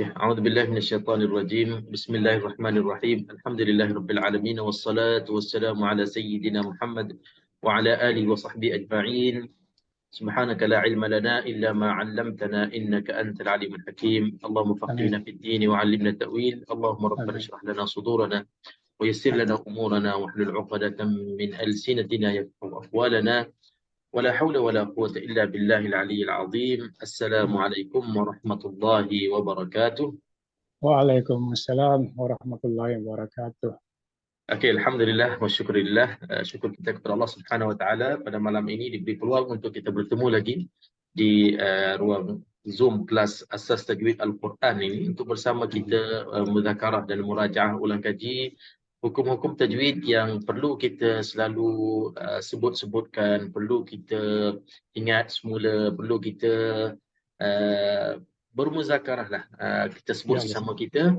أعوذ بالله من الشيطان الرجيم. بسم الله الرحمن الرحيم. الحمد لله رب العالمين والصلاة والسلام على سيدنا محمد وعلى آله وصحبه أجمعين. سبحانك لا علم لنا إلا ما علمتنا إنك أنت العليم الحكيم. اللهم فقهنا آمين في الدين وعلمنا التأويل. اللهم ربنا آمين اشرح لنا صدورنا ويسر لنا آمين أمورنا واحلل عقدة من ألسنتنا يفقهوا أقوالنا. ولا حول ولا قوة إلا بالله العلي العظيم. السلام آمين. عليكم ورحمة الله وبركاته. Waalaikumsalam warahmatullahi wabarakatuh. Okey, Alhamdulillah wa syukurillah. Syukur kita kepada Allah Subhanahu Wa Taala pada malam ini diberi peluang untuk kita bertemu lagi di ruang Zoom kelas Asas Tajwid Al-Quran ini untuk bersama kita muzakarah dan murajaah ulang kaji hukum-hukum tajwid yang perlu kita selalu sebut-sebutkan, perlu kita ingat semula, perlu kita uh, bermuzakarah lah. Kita sebut Ya, sesama kita.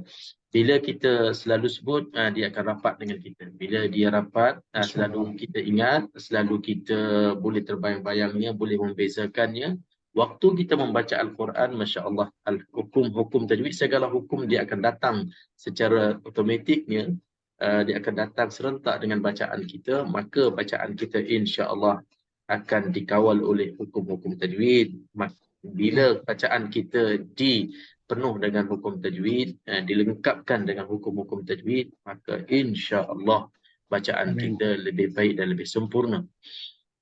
Bila kita selalu sebut, dia akan rapat dengan kita. Bila dia rapat, selalu insyaallah. kita ingat, selalu kita boleh terbayang-bayangnya, boleh membezakannya. Waktu kita membaca Al-Quran, Masya Allah, hukum-hukum tajwid, segala hukum dia akan datang secara automatiknya. Dia akan datang serentak dengan bacaan kita, maka bacaan kita insya Allah akan dikawal oleh hukum-hukum tajwid. Bila bacaan kita penuh dengan hukum tajwid, dilengkapkan dengan hukum-hukum tajwid, maka insya-Allah bacaan Amin. kita lebih baik dan lebih sempurna.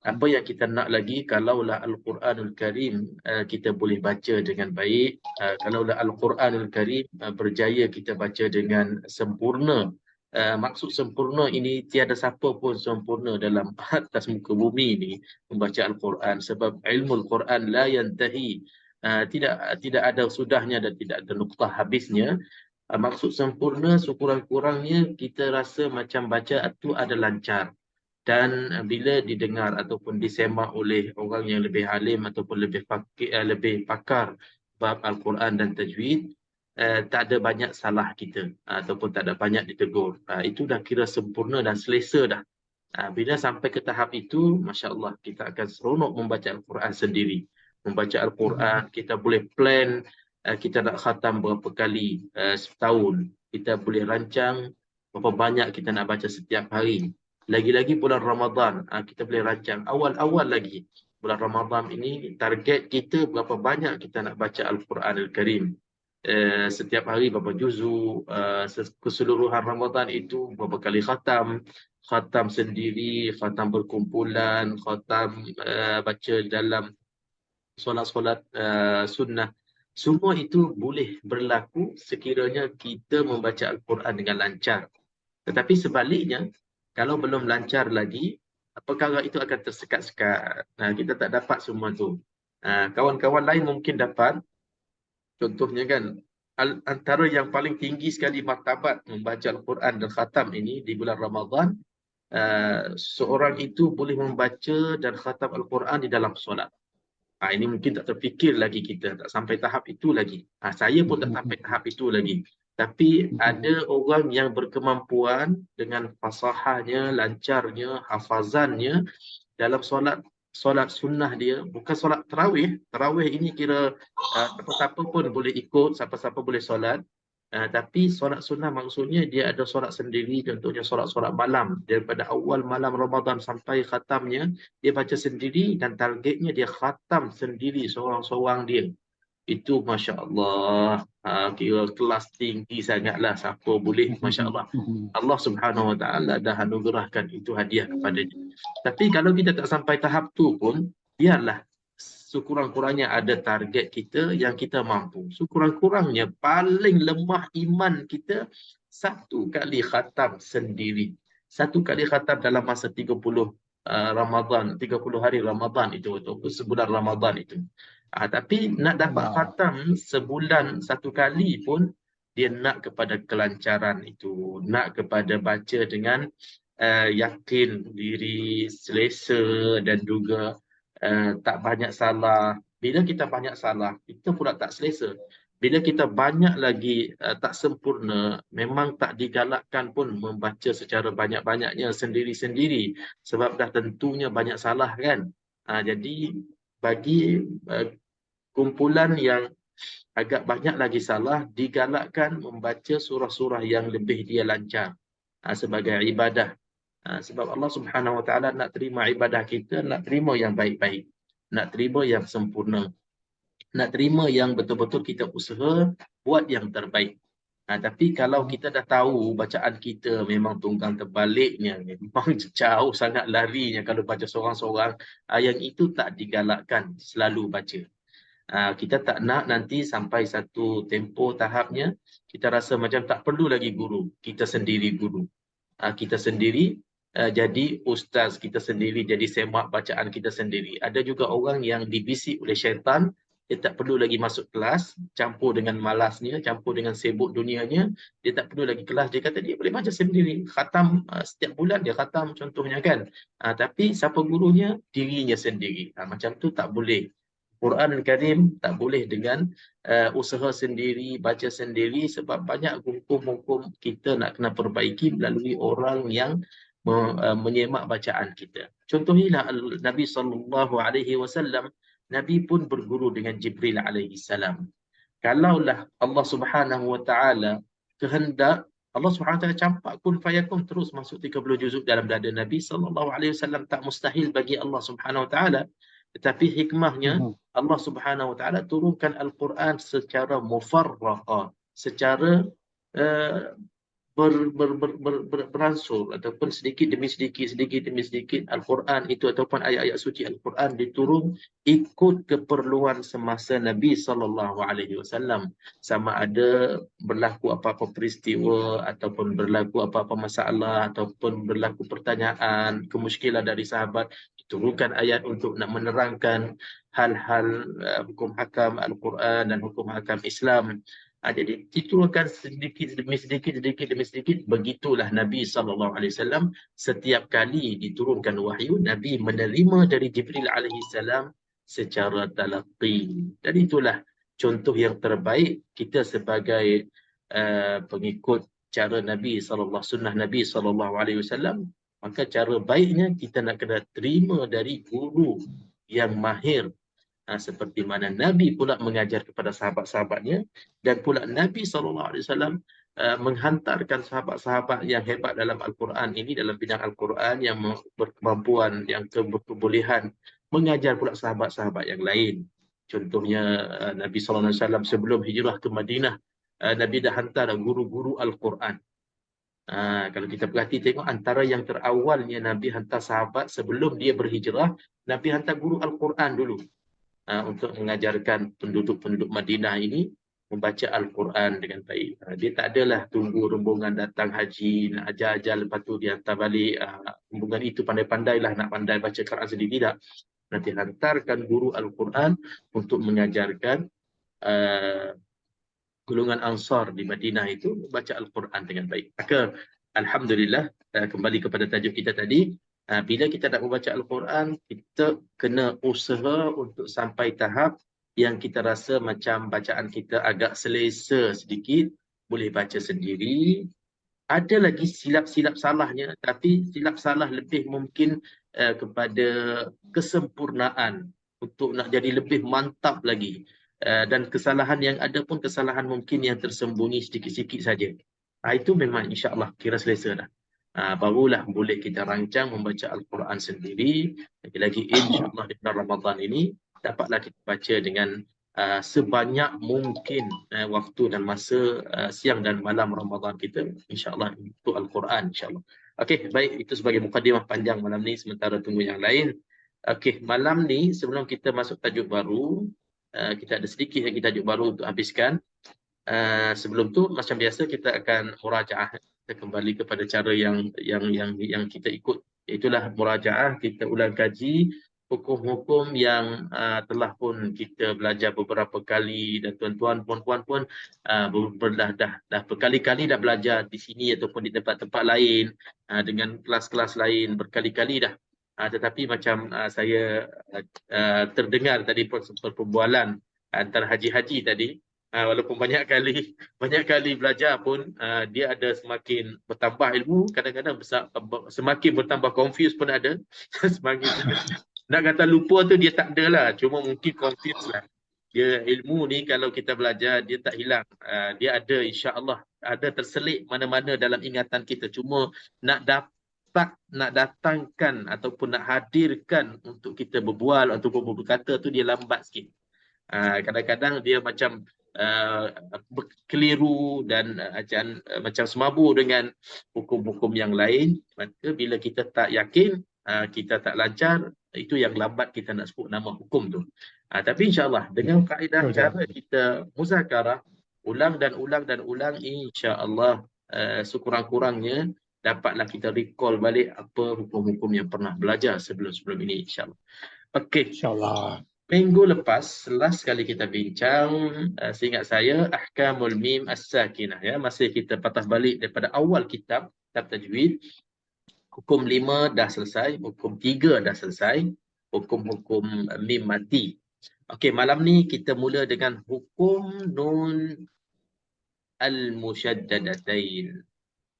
Apa yang kita nak lagi, kalaulah Al-Quranul Karim kita boleh baca dengan baik, kalaulah Al-Quranul Karim berjaya kita baca dengan sempurna. Maksud sempurna ini tiada siapa pun sempurna dalam atas muka bumi ini membaca Al-Quran, sebab ilmu Al-Quran la yantahi. Tidak ada sudahnya dan tidak ada nuktah habisnya. Maksud sempurna sekurang-kurangnya kita rasa macam baca itu ada lancar, dan bila didengar ataupun disemak oleh orang yang lebih alim ataupun lebih pakar bab Al-Quran dan tajwid, tak ada banyak salah kita ataupun tak ada banyak ditegur. Itu dah kira sempurna dan selesa dah. Bila sampai ke tahap itu, Masya Allah, kita akan seronok membaca Al-Quran sendiri. Membaca Al-Quran, kita boleh plan kita nak khatam berapa kali setahun. Kita boleh rancang berapa banyak kita nak baca setiap hari. Lagi-lagi bulan Ramadan, kita boleh rancang awal-awal lagi. Bulan Ramadan ini, target kita berapa banyak kita nak baca Al-Quran Al-Karim. Setiap hari berapa juzu, keseluruhan Ramadan itu berapa kali khatam, khatam sendiri, khatam berkumpulan, khatam baca dalam solat-solat sunnah. Semua itu boleh berlaku sekiranya kita membaca Al-Quran dengan lancar. Tetapi sebaliknya, kalau belum lancar lagi, perkara itu akan tersekat-sekat. Kita tak dapat semua tu. Kawan-kawan lain mungkin dapat. Contohnya kan, antara yang paling tinggi sekali martabat membaca Al-Quran dan khatam ini di bulan Ramadan, seorang itu boleh membaca dan khatam Al-Quran di dalam solat. Ini mungkin tak terfikir lagi kita, tak sampai tahap itu lagi. Saya pun tak sampai tahap itu lagi. Tapi ada orang yang berkemampuan dengan fasahahnya, lancarnya, hafazannya dalam solat sunnah dia, bukan solat tarawih. Tarawih ini kira siapa-siapa pun boleh ikut, siapa-siapa boleh solat. Tapi solat sunnah maksudnya dia ada solat sendiri, contohnya solat-solat malam. Daripada awal malam Ramadan sampai khatamnya, dia baca sendiri dan targetnya dia khatam sendiri, seorang-seorang dia. Itu Masya Allah, kira kelas tinggi sangatlah. Siapa boleh, Masya Allah. Allah Subhanahu Wa Taala dah anugerahkan itu hadiah kepadanya. Tapi kalau kita tak sampai tahap tu pun, biarlah, sekurang-kurangnya ada target kita yang kita mampu. Sekurang-kurangnya paling lemah iman kita, satu kali khatam sendiri. Satu kali khatam dalam masa 30 Ramadan, 30 hari Ramadan itu, ataupun sebulan Ramadan itu. Tapi nak dapat khatam sebulan satu kali pun, dia nak kepada kelancaran itu, nak kepada baca dengan yakin diri, selesa dan juga tak banyak salah. Bila kita banyak salah, kita pula tak selesa. Bila kita banyak lagi tak sempurna, memang tak digalakkan pun membaca secara banyak-banyaknya sendiri-sendiri. Sebab dah tentunya banyak salah kan. Jadi bagi kumpulan yang agak banyak lagi salah, digalakkan membaca surah-surah yang lebih dia lancar sebagai ibadah. Sebab Allah Subhanahu Wa Taala nak terima ibadah kita, nak terima yang baik-baik, nak terima yang sempurna, nak terima yang betul-betul kita usaha buat yang terbaik. Tapi kalau kita dah tahu bacaan kita memang tunggang terbaliknya, memang jauh sangat larinya kalau baca seorang-seorang, yang itu tak digalakkan selalu baca. Kita tak nak nanti sampai satu tempoh tahapnya, kita rasa macam tak perlu lagi guru, kita sendiri guru. Kita sendiri jadi ustaz, kita sendiri jadi semak bacaan kita sendiri. Ada juga orang yang dibisik oleh syaitan, dia tak perlu lagi masuk kelas, campur dengan malasnya, campur dengan sibuk dunianya, dia tak perlu lagi kelas, dia kata dia boleh baca sendiri, khatam setiap bulan dia khatam contohnya kan. Tapi siapa gurunya? Dirinya sendiri. Macam tu tak boleh. Quran Al-Karim tak boleh dengan usaha sendiri, baca sendiri, sebab banyak hukum-hukum kita nak kena perbaiki melalui orang yang menyemak bacaan kita. Contohnya Nabi SAW, Nabi pun berguru dengan Jibril alaihi salam. Kalaulah Allah Subhanahu Wa Taala kehendak, Allah Subhanahu Wa Taala campak kun fayakun terus masuk 30 juzuk dalam dada Nabi SAW, tak mustahil bagi Allah Subhanahu Wa Taala. Tetapi hikmahnya, Allah Subhanahu Wa Taala turunkan Al-Quran secara mufarraqah, secara beransur, ataupun sedikit demi sedikit Al-Quran itu ataupun ayat-ayat suci Al-Quran diturun ikut keperluan semasa Nabi SAW. Sama ada berlaku apa-apa peristiwa, ataupun berlaku apa-apa masalah, ataupun berlaku pertanyaan, kemusykilan dari sahabat, diturunkan ayat untuk nak menerangkan hal-hal hukum hakam Al-Quran dan hukum hakam Islam. Jadi diturunkan sedikit demi sedikit. Begitulah Nabi SAW setiap kali diturunkan wahyu, Nabi menerima dari Jibril alaihissalam secara talaqi. Dan itulah contoh yang terbaik kita sebagai pengikut cara Nabi SAW, sunnah Nabi SAW. Maka cara baiknya kita nak kena terima dari guru yang mahir, seperti mana Nabi pula mengajar kepada sahabat-sahabatnya, dan pula Nabi SAW menghantarkan sahabat-sahabat yang hebat dalam Al-Quran ini, dalam bidang Al-Quran, yang berkemampuan, yang kebolehan mengajar pula sahabat-sahabat yang lain. Contohnya Nabi SAW sebelum hijrah ke Madinah, Nabi dah hantar guru-guru Al-Quran. Kalau kita perhati tengok, antara yang terawalnya Nabi hantar sahabat sebelum dia berhijrah, Nabi hantar guru Al-Quran dulu, untuk mengajarkan penduduk-penduduk Madinah ini membaca Al-Quran dengan baik. Dia tak adalah tunggu rombongan datang haji, nak ajar-ajar, lepas tu dia hantar balik. Rombongan itu pandai-pandailah nak pandai baca Quran sendiri, tidak. Nanti hantarkan guru Al-Quran untuk mengajarkan golongan Ansar di Madinah itu baca Al-Quran dengan baik. Maka Alhamdulillah, kembali kepada tajuk kita tadi, bila kita nak membaca Al-Quran, kita kena usaha untuk sampai tahap yang kita rasa macam bacaan kita agak selesa sedikit, boleh baca sendiri. Ada lagi silap-silap salahnya, tapi silap salah lebih mungkin kepada kesempurnaan untuk nak jadi lebih mantap lagi. Dan kesalahan yang ada pun kesalahan mungkin yang tersembunyi sedikit-sedikit saja. Itu memang insya-Allah kira selesa dah. Barulah boleh kita rancang membaca Al-Quran sendiri. Lagi-lagi insya-Allah di bulan Ramadan ini dapatlah kita baca dengan sebanyak mungkin waktu dan masa siang dan malam Ramadan kita, insya-Allah, untuk Al-Quran, insya-Allah. Okey, baik, itu sebagai mukadimah panjang malam ni, sementara tunggu yang lain. Okey, malam ni sebelum kita masuk tajuk baru, kita ada sedikit lagi tajuk baru untuk habiskan. Sebelum tu macam biasa kita akan murajaah, kita kembali kepada cara yang kita ikut, itulah murajaah, kita ulang kaji hukum-hukum yang telah pun kita belajar beberapa kali, dan tuan-tuan puan-puan pun dah berkali-kali dah belajar di sini ataupun di tempat-tempat lain, dengan kelas-kelas lain berkali-kali dah. Tetapi macam saya terdengar tadi perbualan antara haji-haji tadi, walaupun banyak kali belajar pun, dia ada semakin bertambah ilmu, kadang-kadang semakin bertambah confuse pun ada. Semakin nak kata lupa tu dia tak ada lah, cuma mungkin confuse lah. Dia ilmu ni kalau kita belajar dia tak hilang. Dia ada, insya-Allah ada terselit mana-mana dalam ingatan kita. Cuma nak nak datangkan ataupun nak hadirkan untuk kita berbual ataupun berkata tu dia lambat sikit. Kadang-kadang dia macam keliru dan macam semabur dengan hukum-hukum yang lain. Maka bila kita tak yakin, kita tak lancar, itu yang lambat kita nak sebut nama hukum tu. Tapi insya-Allah dengan kaedah cara kita muzakarah, ulang dan ulang dan ulang, insya-Allah sekurang-kurangnya dapatlah kita recall balik apa hukum-hukum yang pernah belajar sebelum-sebelum ini, insya-Allah. Okey. InsyaAllah. Minggu lepas, last kali kita bincang, seingat saya, Ahkamul Mim As-Sakinah. Ya, masih kita patah balik daripada awal kitab tajwid. Hukum 5 dah selesai, hukum 3 dah selesai, hukum-hukum mim mati. Okey, malam ni kita mula dengan hukum nun al-musyaddadatain.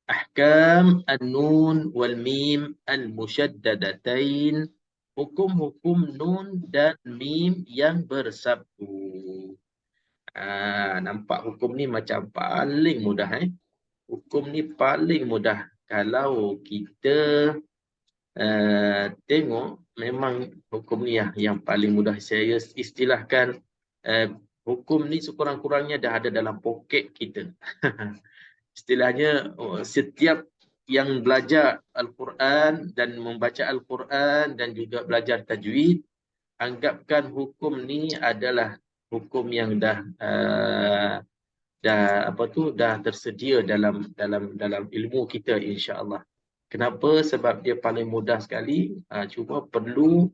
Ahkam an-nun wal mim al-musyaddadatain. Hukum-hukum nun dan mim yang bersabdu. Nampak hukum ni macam paling mudah. Hukum ni paling mudah. Kalau kita tengok, memang hukum ni yang paling mudah. Saya istilahkan hukum ni sekurang-kurangnya dah ada dalam poket kita. Istilahnya setiap yang belajar Al-Quran dan membaca Al-Quran dan juga belajar tajwid, anggapkan hukum ni adalah hukum yang dah tersedia dalam ilmu kita, insya-Allah. Kenapa? Sebab dia paling mudah sekali. Cuma perlu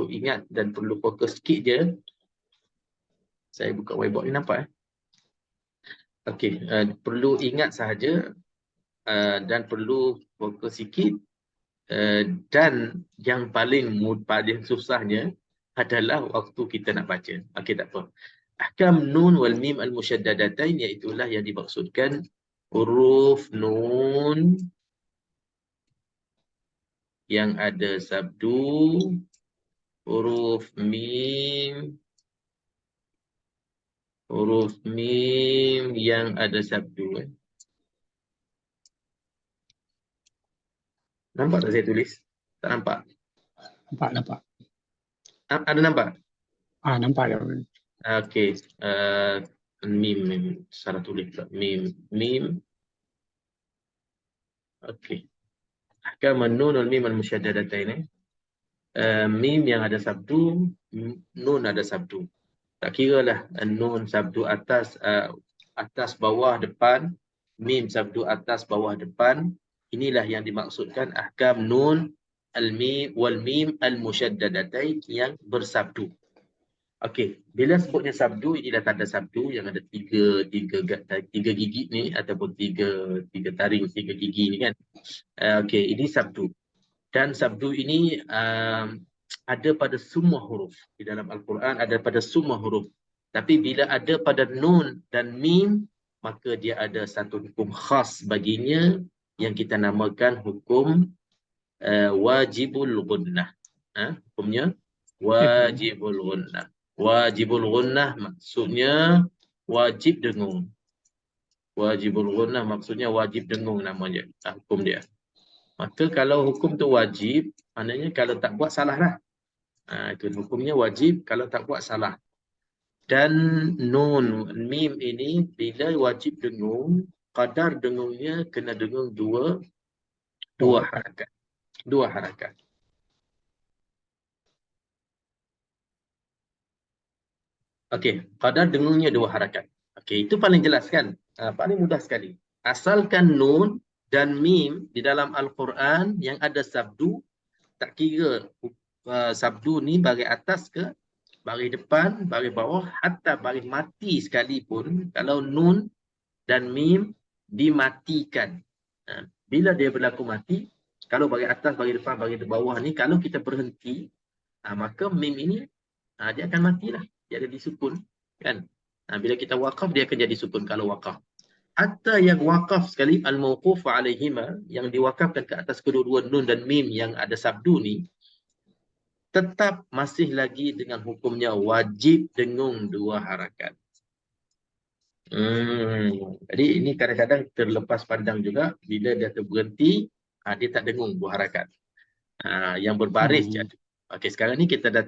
ingat dan perlu fokus sikit je. Saya buka whiteboard ni, nampak? Okey, perlu ingat sahaja dan perlu fokus sikit. Dan yang paling susahnya adalah waktu kita nak baca. Okey, tak apa. Ahkam nun wal mim al-musyaddadatain, iaitulah yang dimaksudkan huruf nun yang ada sabdu, huruf mim yang ada sabdu. Nampak tak saya tulis? Tak nampak? Nampak. Ada nampak? Nampak dah. Okey. Mim. Salah tulis pula. Mim. Okey. Ahkam nun wal mim al-musyaddadatain. Mim yang ada sabdu, nun ada sabdu. Tak kira lah nun sabdu atas bawah depan, mim sabdu atas bawah depan. Inilah yang dimaksudkan ahkam nun al-mim wal mim al-musyaddadatain yang bersabdu. Okey, bila sebutnya sabdu, ini dah tanda sabdu yang ada tiga gigi ni ataupun tiga taring, tiga gigi ni kan. Okey, ini sabdu. Dan sabdu ini ada pada semua huruf di dalam Al-Quran, ada pada semua huruf. Tapi bila ada pada nun dan mim, maka dia ada satu hukum khas baginya yang kita namakan hukum wajibul gunnah. Hukumnya wajibul gunnah. Wajibul gunnah maksudnya wajib dengung. Wajibul gunnah maksudnya wajib dengung namanya, hukum dia. Maka kalau hukum tu wajib, maknanya kalau tak buat salah lah. Itu hukumnya wajib kalau tak buat salah. Dan nun, mim ini bila wajib dengung, qadar dengungnya kena dengung dua harakat. Dua harakat. Okey, qadar dengungnya dua harakat. Okey, itu paling jelas kan? Paling mudah sekali. Asalkan nun dan mim di dalam Al-Quran yang ada sabdu, tak kira sabdu ni baris atas ke, baris depan, baris bawah, hatta baris mati sekalipun, kalau nun dan mim dimatikan. Bila dia berlaku mati, kalau baris atas, baris depan, baris bawah ni, kalau kita berhenti, maka mim ini dia akan matilah. Dia ada disukun, kan? Bila kita waqaf, dia akan jadi sukun kalau waqaf. Hatta yang waqaf sekali, al-mawquf alaihima, yang diwakafkan ke atas kedua-dua nun dan mim yang ada sabdu ni, tetap masih lagi dengan hukumnya wajib dengung 2 harakat. Jadi ini kadang-kadang terlepas pandang juga bila dia terberhenti, dia tak dengung 2 harakat. Yang berbaris je. Okey, sekarang ni kita dah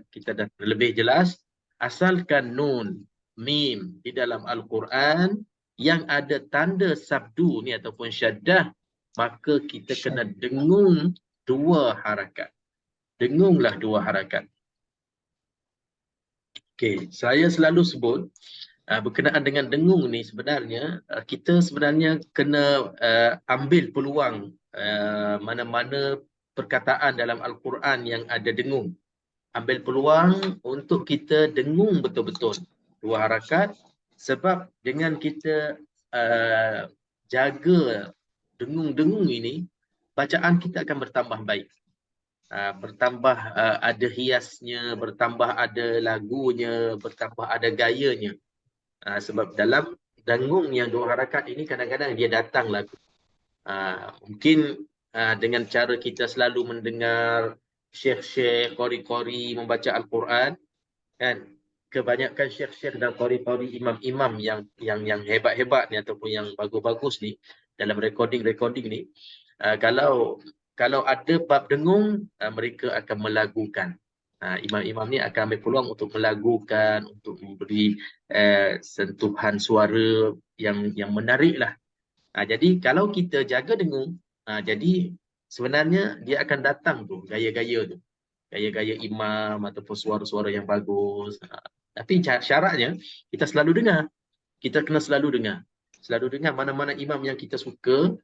lebih jelas. Asalkan nun, mim di dalam Al-Quran yang ada tanda sabdu ni ataupun syaddah, maka kita kena dengung 2 harakat. Dengunglah 2 harakat. Okey, saya selalu sebut berkenaan dengan dengung ni sebenarnya kita sebenarnya kena ambil peluang mana-mana perkataan dalam Al-Quran yang ada dengung. Ambil peluang untuk kita dengung betul-betul 2 harakat, sebab dengan kita jaga dengung-dengung ini, bacaan kita akan bertambah baik. Bertambah ada hiasnya, bertambah ada lagunya, bertambah ada gayanya. Sebab dalam dengung yang 2 harakat ini kadang-kadang dia datang lagu. Mungkin dengan cara kita selalu mendengar syekh-syekh, qori-qori membaca Al-Quran, kan? Kebanyakan syekh-syekh dan qori-qori, imam-imam yang hebat-hebat ni ataupun yang bagus-bagus ni dalam recording ni, kalau ada bab dengung, mereka akan melagukan. Imam-imam ni akan ambil peluang untuk melagukan, untuk memberi sentuhan suara yang menarik lah. Jadi kalau kita jaga dengung, jadi sebenarnya dia akan datang tu gaya-gaya tu, gaya-gaya imam ataupun suara-suara yang bagus. Tapi syaratnya kita selalu dengar, kita kena selalu dengar mana-mana imam yang kita suka.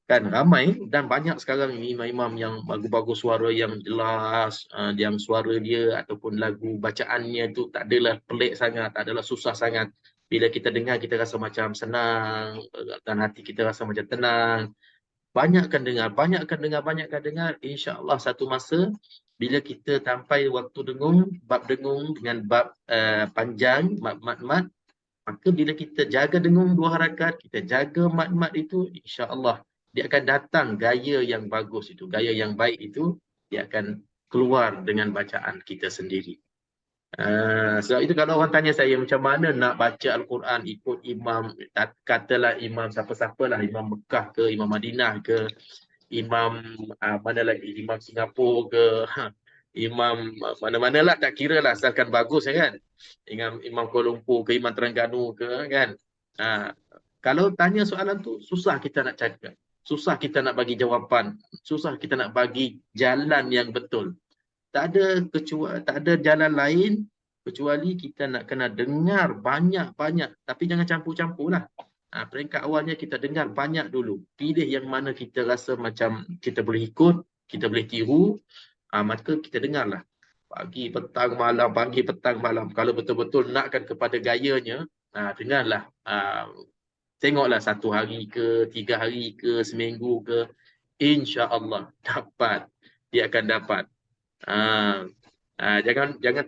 Kan ramai dan banyak sekarang ni imam-imam yang bagus-bagus, suara yang jelas, yang suara dia ataupun lagu bacaannya tu tak adalah pelik sangat, tak adalah susah sangat. Bila kita dengar kita rasa macam senang dan hati kita rasa macam tenang. Banyakkan dengar, insya-Allah satu masa bila kita sampai waktu dengung, bab dengung dengan bab panjang, mat-mat, maka bila kita jaga dengung 2 harakat, kita jaga mat-mat itu, insya-Allah dia akan datang gaya yang bagus itu, gaya yang baik itu, dia akan keluar dengan bacaan kita sendiri. Sebab itu kalau orang tanya saya macam mana nak baca Al-Quran ikut imam, katalah imam siapa-siapalah, imam Mekah ke, imam Madinah ke, imam mana lagi, imam Singapura ke, imam mana-manalah, tak kira lah, asalkan bagus kan. Imam Kuala Lumpur ke, imam Terengganu ke, kan. Kalau tanya soalan tu, susah kita nak cakap. Susah kita nak bagi jawapan, susah kita nak bagi jalan yang betul. Tak ada jalan lain kecuali kita nak kena dengar banyak-banyak, tapi jangan campur-campur lah. Peringkat awalnya kita dengar banyak dulu. Pilih yang mana kita rasa macam kita boleh ikut, kita boleh tiru, maka kita dengarlah. Pagi, petang, malam. Kalau betul-betul nakkan kepada gayanya, dengarlah. Tengoklah 1 hari ke, 3 hari ke, seminggu ke, insya-Allah dapat. Dia akan dapat. Jangan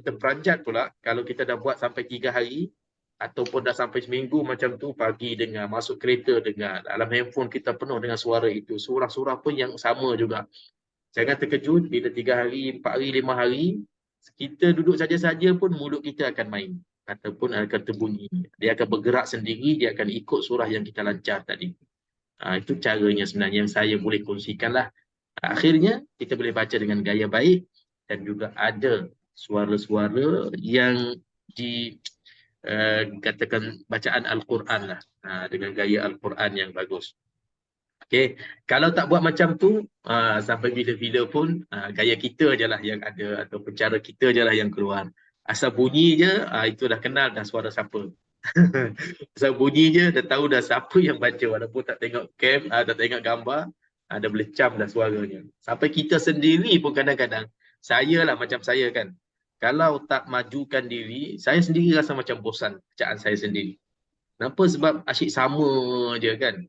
terperanjat pula kalau kita dah buat sampai 3 hari ataupun dah sampai seminggu macam tu, pagi dengar, masuk kereta dengar, dalam handphone kita penuh dengan suara itu, surah-surah pun yang sama juga. Jangan terkejut bila 3 hari, 4 hari, 5 hari kita duduk saja-saja pun mulut kita akan main ataupun akan terbunyi. Dia akan bergerak sendiri, dia akan ikut surah yang kita lancar tadi. Itu caranya sebenarnya yang saya boleh kongsikan lah. Akhirnya kita boleh baca dengan gaya baik dan juga ada suara-suara yang katakan bacaan Al-Quran lah, dengan gaya Al-Quran yang bagus. Okay. Kalau tak buat macam tu, sampai bila-bila pun gaya kita je lah yang ada ataupun cara kita je lah yang keluar. Asal bunyi je, itu dah kenal dah suara siapa. Asal bunyi je dah tahu dah siapa yang baca, walaupun tak tengok cam, tak tengok gambar, dah boleh cam dah suaranya. Sampai kita sendiri pun kadang-kadang, saya lah macam saya kan, kalau tak majukan diri, saya sendiri rasa macam bosan bacaan saya sendiri. Kenapa? Sebab asyik sama je kan.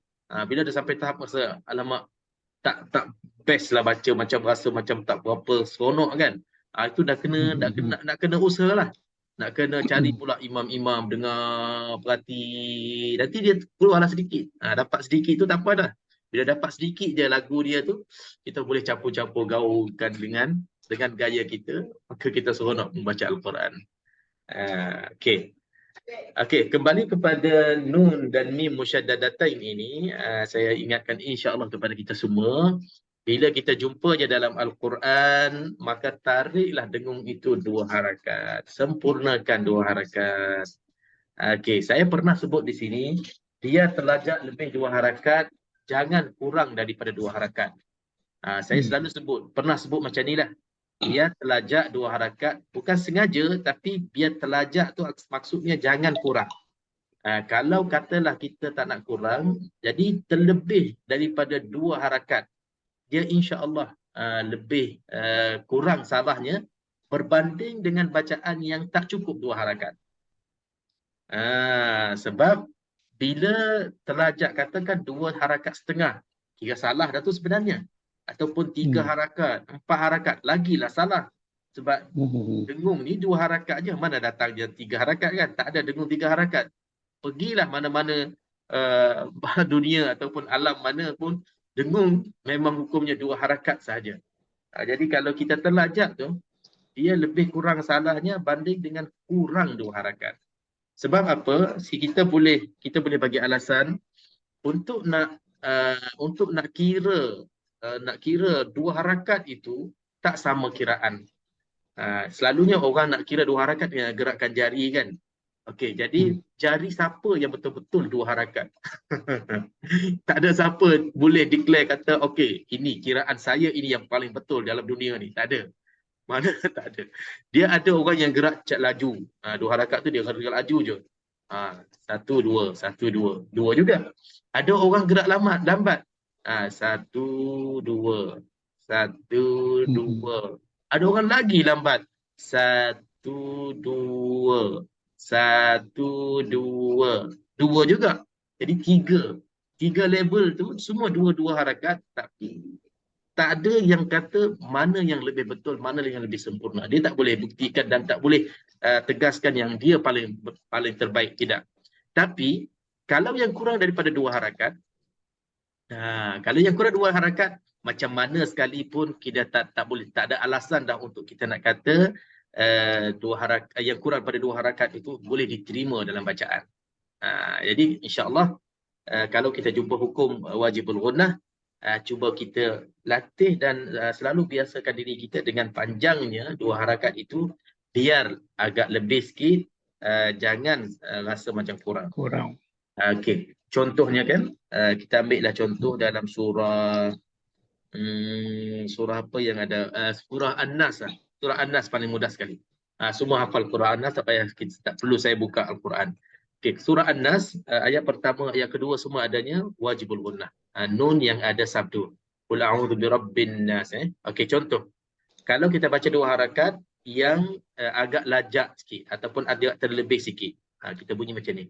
Bila dah sampai tahap rasa alamak tak best lah baca, macam rasa macam tak berapa seronok kan. Itu dah kena usaha lah. Nak kena cari pula imam-imam, dengar, perhati. Nanti dia keluarlah sedikit. Dapat sedikit tu tak apa dah. Bila dapat sedikit je lagu dia tu, kita boleh campur-campur gaulkan dengan dengan gaya kita, maka kita seronok membaca Al-Quran. Okey. Okey, kembali kepada nun dan mim musyaddadatain ini, saya ingatkan insya-Allah kepada kita semua, bila kita jumpa je dalam Al-Quran, maka tariklah dengung itu 2 harakat, sempurnakan 2 harakat. Okey, saya pernah sebut di sini, dia terlajak lebih 2 harakat, jangan kurang daripada 2 harakat. Saya selalu sebut, pernah sebut macam ni lah. Biar terlajak 2 harakat, bukan sengaja, tapi biar terlajak tu maksudnya jangan kurang. Kalau katalah kita tak nak kurang, jadi terlebih daripada 2 harakat, dia insya-Allah lebih kurang salahnya berbanding dengan bacaan yang tak cukup 2 harakat. Sebab bila terlajak katakan 2 harakat setengah, kira salah dah tu sebenarnya. Ataupun 3 harakat, 4 harakat, lagilah salah. Sebab dengung ni 2 harakat je, mana datang je 3 harakat kan? Tak ada dengung 3 harakat. Pergilah mana-mana dunia ataupun alam mana pun, dengung memang hukumnya 2 harakat sahaja. Jadi kalau kita terlajak tu, dia lebih kurang salahnya banding dengan kurang 2 harakat. Sebab apa? Kita boleh bagi alasan untuk nak kira 2 harakat itu tak sama kiraan. Selalunya orang nak kira 2 harakat dengan gerakkan jari kan. Okey, jadi jari siapa yang betul-betul 2 harakat? Tak ada siapa boleh declare kata okey, ini kiraan saya ini yang paling betul dalam dunia ni. Tak ada. Mana tak ada. Dia ada orang yang gerak laju. 2 harakat tu dia gerak laju je. 1 2 1 2 2 juga. Ada orang gerak lambat. 1 2 1 2. Ada orang lagi lambat. 1 2 1 2 2 juga. Jadi 3 level tu semua 2 harakat, tapi tak ada yang kata mana yang lebih betul, mana yang lebih sempurna. Dia tak boleh buktikan dan tak boleh tegaskan yang dia paling terbaik, tidak. Tapi kalau yang kurang daripada 2 harakat, kalau yang kurang 2 harakat, macam mana sekalipun kita tak boleh, tak ada alasan dah untuk kita nak kata 2 harakat yang kurang pada 2 harakat itu boleh diterima dalam bacaan. Jadi insya-Allah kalau kita jumpa hukum wajibul ghunnah, cuba kita latih dan selalu biasakan diri kita dengan panjangnya 2 harakat itu, biar agak lebih sikit, jangan rasa macam kurang. Okey, contohnya kan, kita ambillah contoh dalam surah apa yang ada, surah An-Nas lah. Surah An-Nas paling mudah sekali. Semua hafal surah An-Nas, tak perlu saya buka Al-Quran. Okey, surah An-Nas, ayat pertama, ayat kedua semua adanya wajibul ghunnah. Nun yang ada sabdu. Qul a'udzu birabbin nas. Okey, contoh. Kalau kita baca 2 harakat yang agak lajak sikit ataupun ada terlebih sikit, kita bunyi macam ni.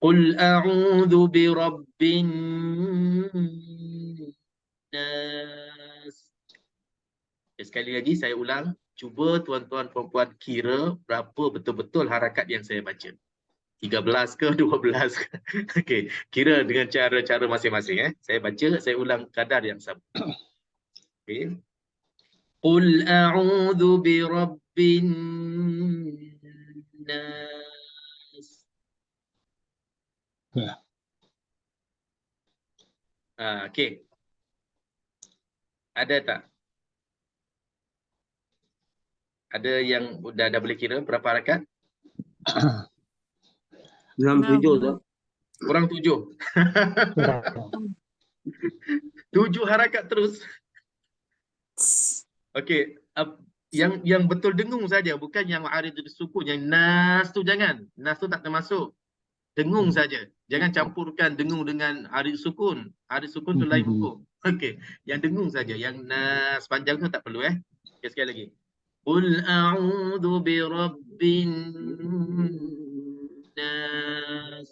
Qul a'udzu birabbin nas. Sekali lagi saya ulang, cuba tuan-tuan puan-puan kira berapa betul-betul harakat yang saya baca. 13 ke 12 ke? Okey, kira dengan cara-cara masing-masing. Saya baca, saya ulang kadar yang sama. Okey. Qul a'udzu birabbin nas. Okey. Ada tak? Ada yang dah boleh kira berapa harakat? 6 7 tu. Kurang 7. 7 harakat terus. Okey, yang betul dengung saja, bukan yang aridul sukun, yang nas tu jangan. Nas tu tak termasuk. Dengung saja. Jangan campurkan dengung dengan aridul sukun. Aridul sukun tu lain hukum. Okey, yang dengung saja, yang nas panjang tu tak perlu Okay, sekali lagi. Qul a'udzu birabbin nas.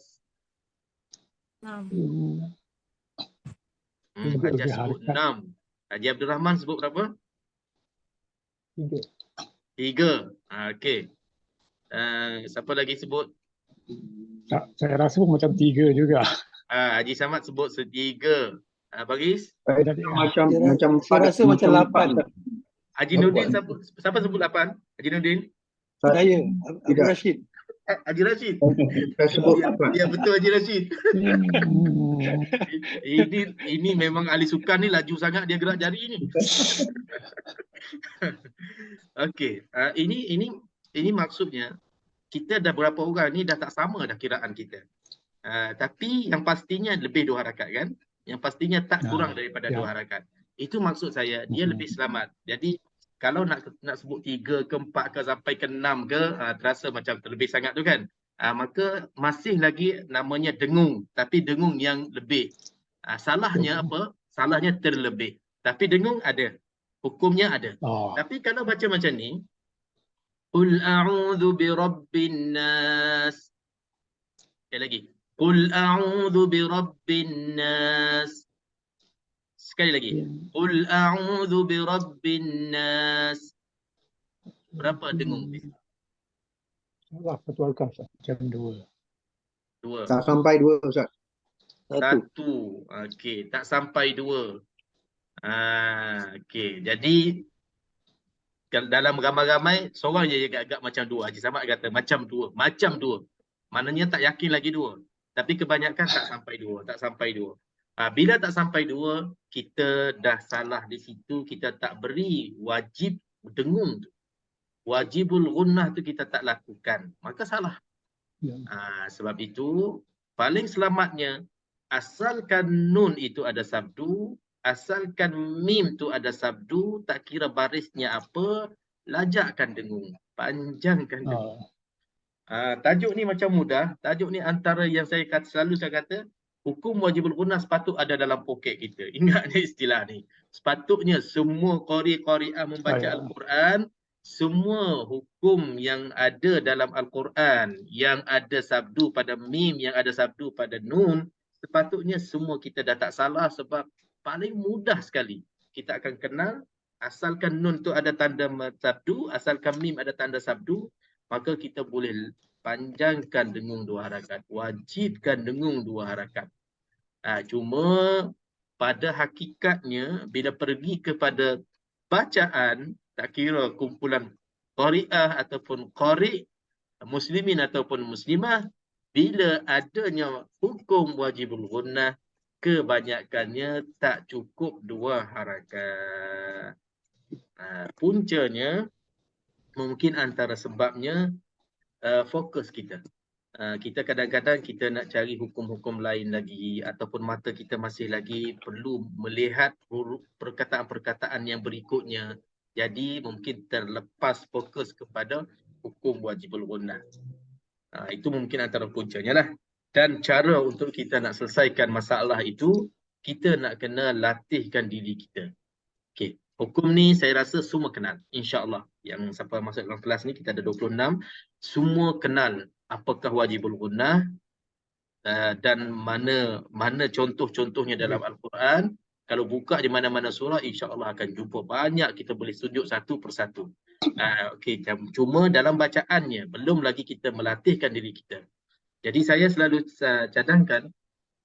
Haji sebut 6. Haji Abdul Rahman sebut berapa? 3. Okey. Siapa lagi sebut? Saya rasa pun macam 3 juga. Haji Samad sebut 3. Baris? Macam Saya rasa macam 8. Haji Nurdin, siapa sebut 8? Haji Nurdin? Saya, Abdul Tidak. Rashid. Haji Rashid. Saya sebut Ya, apa? ya betul Haji Rashid. Hmm. Ini memang ahli sukan ni laju sangat dia gerak jari ni. Okey, ini maksudnya kita dah berapa orang ni dah tak sama dah kiraan kita. Tapi yang pastinya lebih 2 harakat kan? Yang pastinya tak kurang daripada 2 harakat. Itu maksud saya, dia lebih selamat. Jadi kalau nak sebut 3 ke 4 ke sampai ke 6 ke, terasa macam terlebih sangat tu kan. Maka masih lagi namanya dengung, tapi dengung yang lebih. Salahnya apa? Salahnya terlebih. Tapi dengung ada. Hukumnya ada. Tapi kalau baca macam ni, Qul a'udzu birabbin nas. Sekali lagi. Qul a'udzu birabbin nas. Sekali lagi. Qul a'udzu birabbin nas. Berapa dengung? Salah satu alkaf macam 2. 2. Tak sampai 2 Ustaz. 1. 1. Okey, tak sampai 2. Okey, jadi dalam ramai-ramai seorang je agak-agak macam 2. Haji Samad kata macam 2. Macam 2. Maknanya tak yakin lagi 2. Tapi kebanyakan tak sampai 2. Tak sampai 2. Bila tak sampai 2, kita dah salah di situ. Kita tak beri wajib dengung tu. Wajibul gunnah tu kita tak lakukan. Maka salah. Sebab itu paling selamatnya asalkan nun itu ada sabdu, asalkan mim tu ada sabdu, tak kira barisnya apa, lajakkan dengung, panjangkan dengung. Tajuk ni macam mudah. Tajuk ni antara yang selalu saya kata, hukum wajibul gunnah sepatut ada dalam poket kita. Ingat ni istilah ni. Sepatutnya semua qari-qari'ah membaca Al-Quran, semua hukum yang ada dalam Al-Quran, yang ada sabdu pada mim, yang ada sabdu pada nun, sepatutnya semua kita dah tak salah sebab paling mudah sekali. Kita akan kenal, asalkan nun tu ada tanda sabdu, asalkan mim ada tanda sabdu, maka kita boleh panjangkan dengung 2 harakat. Wajibkan dengung 2 harakat. Cuma pada hakikatnya bila pergi kepada bacaan, tak kira kumpulan qari'ah ataupun qari', muslimin ataupun muslimah, bila adanya hukum wajibul gunnah, kebanyakannya tak cukup 2 harakat. Puncanya mungkin antara sebabnya fokus kita. Kita kadang-kadang kita nak cari hukum-hukum lain lagi, ataupun mata kita masih lagi perlu melihat perkataan-perkataan yang berikutnya. Jadi mungkin terlepas fokus kepada hukum wajibul gunnah. Itu mungkin antara puncanya lah. Dan cara untuk kita nak selesaikan masalah itu, kita nak kena latihkan diri kita. Okey, hukum ni saya rasa semua kenal, insya-Allah. Yang siapa masuk dalam kelas ni, kita ada 26, semua kenal apakah wajibul gunnah dan mana contoh-contohnya dalam Al-Quran. Kalau buka di mana-mana surah, insya-Allah akan jumpa banyak, kita boleh tunjuk satu persatu. Okey, cuma dalam bacaannya belum lagi kita melatihkan diri kita. Jadi saya selalu cadangkan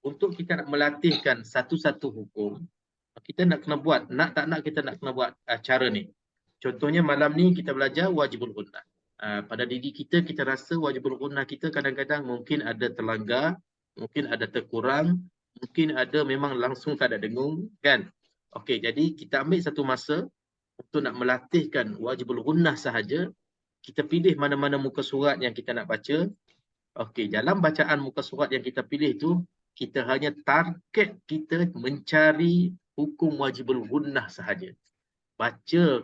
untuk kita nak melatihkan satu-satu hukum, kita nak kena buat, nak tak nak kita nak kena buat cara ni. Contohnya malam ni kita belajar wajibul gunnah. Pada diri kita, kita rasa wajibul gunnah kita kadang-kadang mungkin ada terlanggar, mungkin ada terkurang, mungkin ada memang langsung tak ada dengung kan. Okey, jadi kita ambil satu masa untuk nak melatihkan wajibul gunnah sahaja. Kita pilih mana-mana muka surat yang kita nak baca. Okey, dalam bacaan muka surat yang kita pilih tu, kita hanya target kita mencari hukum wajibul gunnah sahaja.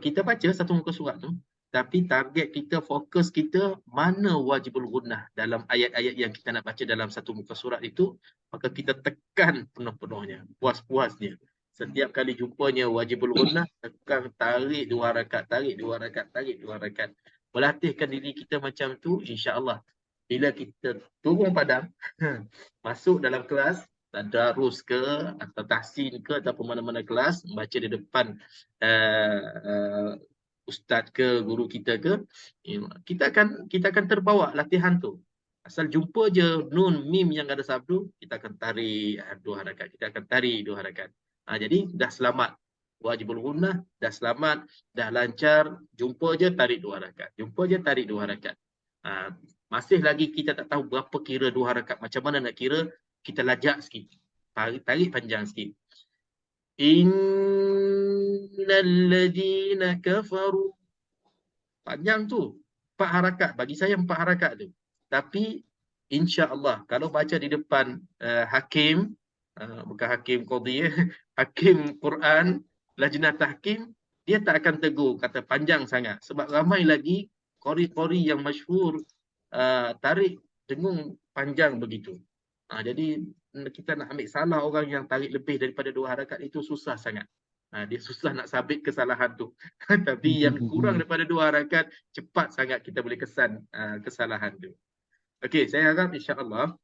Kita baca satu muka surat tu, tapi target kita, fokus kita mana wajibul gunnah dalam ayat-ayat yang kita nak baca dalam satu muka surat itu, maka kita tekan penuh-penuhnya, puas-puasnya. Setiap kali jumpanya wajibul gunnah, tekan, tarik 2 harakat, tarik 2 harakat, tarik 2 harakat. Melatihkan diri kita macam tu, insya-Allah. Bila kita turun padang, masuk dalam kelas, tadarus ke atau tahsin ke ataupun mana-mana kelas, baca di depan ustaz ke guru kita ke, kita akan terbawa latihan tu. Asal jumpa je nun mim yang ada sabdu, kita akan tarik 2 harakat, kita akan tarik 2 harakat. Jadi dah selamat. wajibul gunnah, dah selamat, dah lancar, jumpa je tarik 2 rakaat. Jumpa je tarik 2 rakaat. Masih lagi kita tak tahu berapa kira 2 rakaat. Macam mana nak kira? Kita lajak sikit. Tarik panjang sikit. Innal ladina kafaru. Panjang tu. 4 harakat. Bagi saya 4 harakat tu. Tapi insya-Allah kalau baca di depan hakim, bukan hakim qadhi, hakim Quran, lajnah tahkim, dia tak akan tegur kata panjang sangat. Sebab ramai lagi qori-qori yang masyhur tarik dengung panjang begitu. Jadi kita nak ambil salah orang yang tarik lebih daripada 2 harakat itu susah sangat. Dia susah nak sabit kesalahan tu. Tapi yang kurang daripada 2 harakat, cepat sangat kita boleh kesan kesalahan tu. Okey, saya harap insya-Allah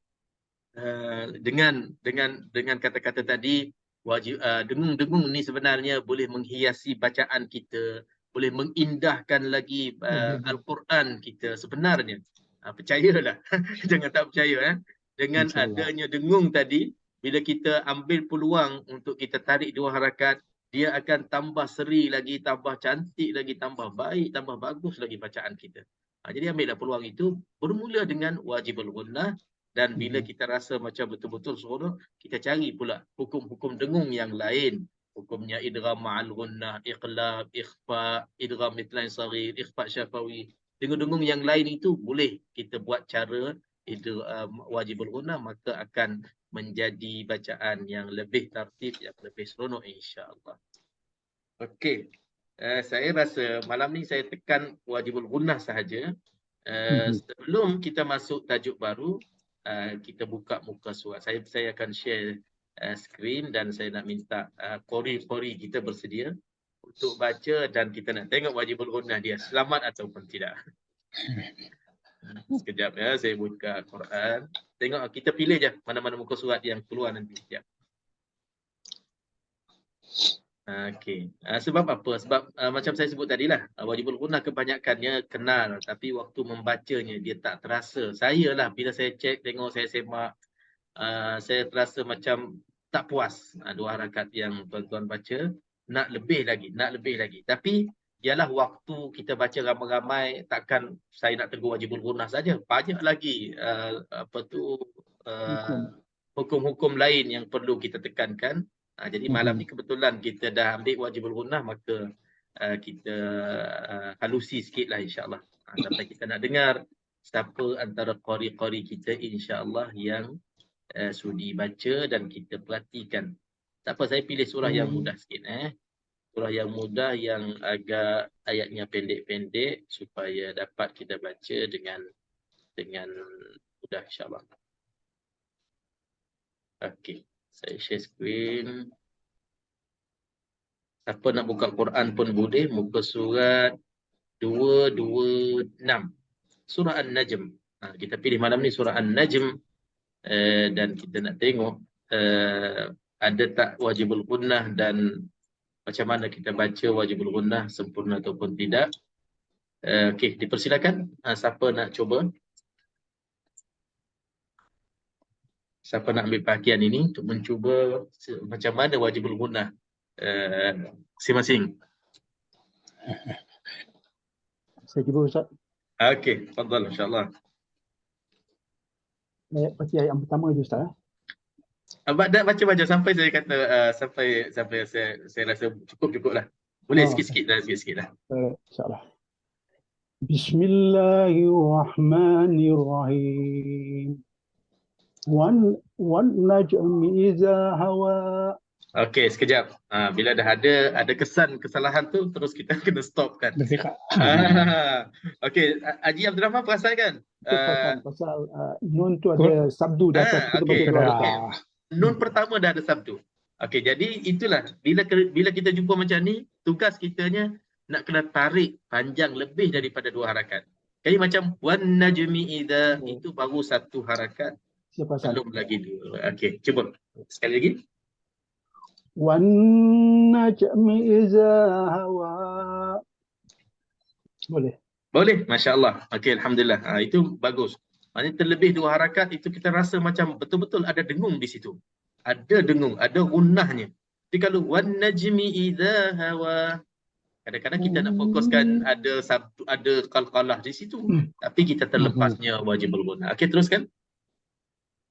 dengan kata-kata tadi, wajib dengung-dengung ni sebenarnya boleh menghiasi bacaan kita, boleh mengindahkan lagi Al-Quran kita sebenarnya. Percayalah. Jangan tak percaya. Dengan adanya dengung tadi, bila kita ambil peluang untuk kita tarik 2 harakat, dia akan tambah seri lagi, tambah cantik lagi, tambah baik, tambah bagus lagi bacaan kita. Jadi ambillah peluang itu, bermula dengan wajibul gunnah, dan bila kita rasa macam betul-betul seronok, kita cari pula hukum-hukum dengung yang lain. Hukumnya idgham ma'al gunnah, iqlab, ikhfa, idgham mitlain saghir, ikhfa syafawi. Dengung-dengung yang lain itu boleh kita buat cara itu wajibul gunnah, maka akan menjadi bacaan yang lebih tertib, yang lebih seronok insya-Allah. Okey. Saya rasa malam ni saya tekan wajibul gunnah sahaja. Sebelum kita masuk tajuk baru, kita buka muka surat. Saya akan share skrin dan saya nak minta qori-qori kita bersedia untuk baca dan kita nak tengok wajibul gunnah dia selamat ataupun tidak. Sekejap ya, saya buka Quran. Tengok, kita pilih je mana-mana muka surat yang keluar nanti. Sekejap. Okey. Sebab apa? Sebab macam saya sebut tadilah, wajibul gunnah kebanyakannya kenal, tapi waktu membacanya dia tak terasa. Saya lah, bila saya cek, tengok, saya semak, saya terasa macam tak puas 2 harakat yang tuan-tuan baca. Nak lebih lagi. Tapi ialah waktu kita baca ramai-ramai, takkan saya nak tegur wajibul gunnah saja. Banyak lagi hukum-hukum lain yang perlu kita tekankan. Jadi malam ni kebetulan kita dah ambil wajibul gunnah, maka kita halusi sikitlah insya-Allah. Sampai kita nak dengar siapa antara qari-qari kita insya-Allah yang sudi baca dan kita perhatikan. Tak apa, saya pilih surah yang mudah sikit. Surah yang mudah yang agak ayatnya pendek-pendek supaya dapat kita baca dengan mudah insya-Allah. Okey, saya share screen. Siapa nak buka Quran pun boleh, muka surat 226. Surah An-Najm. Kita pilih malam ni surah An-Najm dan kita nak tengok ada tak wajibul gunnah dan macam mana kita baca wajibul gunnah sempurna ataupun tidak. Okey, dipersilakan. Siapa nak cuba? Siapa nak ambil bahagian ini untuk mencuba macam mana wajibul gunnah masing-masing? Saya cuba Ustaz. Okey, fadhal insya-Allah. Baca ayat yang pertama je Ustaz. Dah baca sampai saya kata sampai saya rasa cukup-cukuplah. Boleh sikit-sikit dah. InsyaAllah. Bismillahirrahmanirrahim. Wan najmi iza hawa. Okey, sekejap. Bila dah ada kesan kesalahan tu, terus kita kena stop kan. Okey, Haji Abdul Rahman perasan kan? Pasal nun tu ada sabdu dah atas. Okay. Nun pertama dah ada sabdu. Okey, jadi itulah bila kita jumpa macam ni, tugas kitanya nak kena tarik panjang lebih daripada 2 harakat. Jadi macam wan najmi idza itu baru 1 harakat. Belum lagi 2. Okey, cuba sekali lagi. Wan najmi iza hawa. Boleh, masya-Allah. Okey, alhamdulillah. Itu bagus. Maknanya terlebih 2 harakat itu kita rasa macam betul-betul ada dengung di situ. Ada dengung, ada gunnahnya. Tapi kalau wan najmi idza hawa, kadang-kadang kita nak fokuskan ada qalqalah di situ, tapi kita terlepasnya wajibul ghunnah. Okey, teruskan.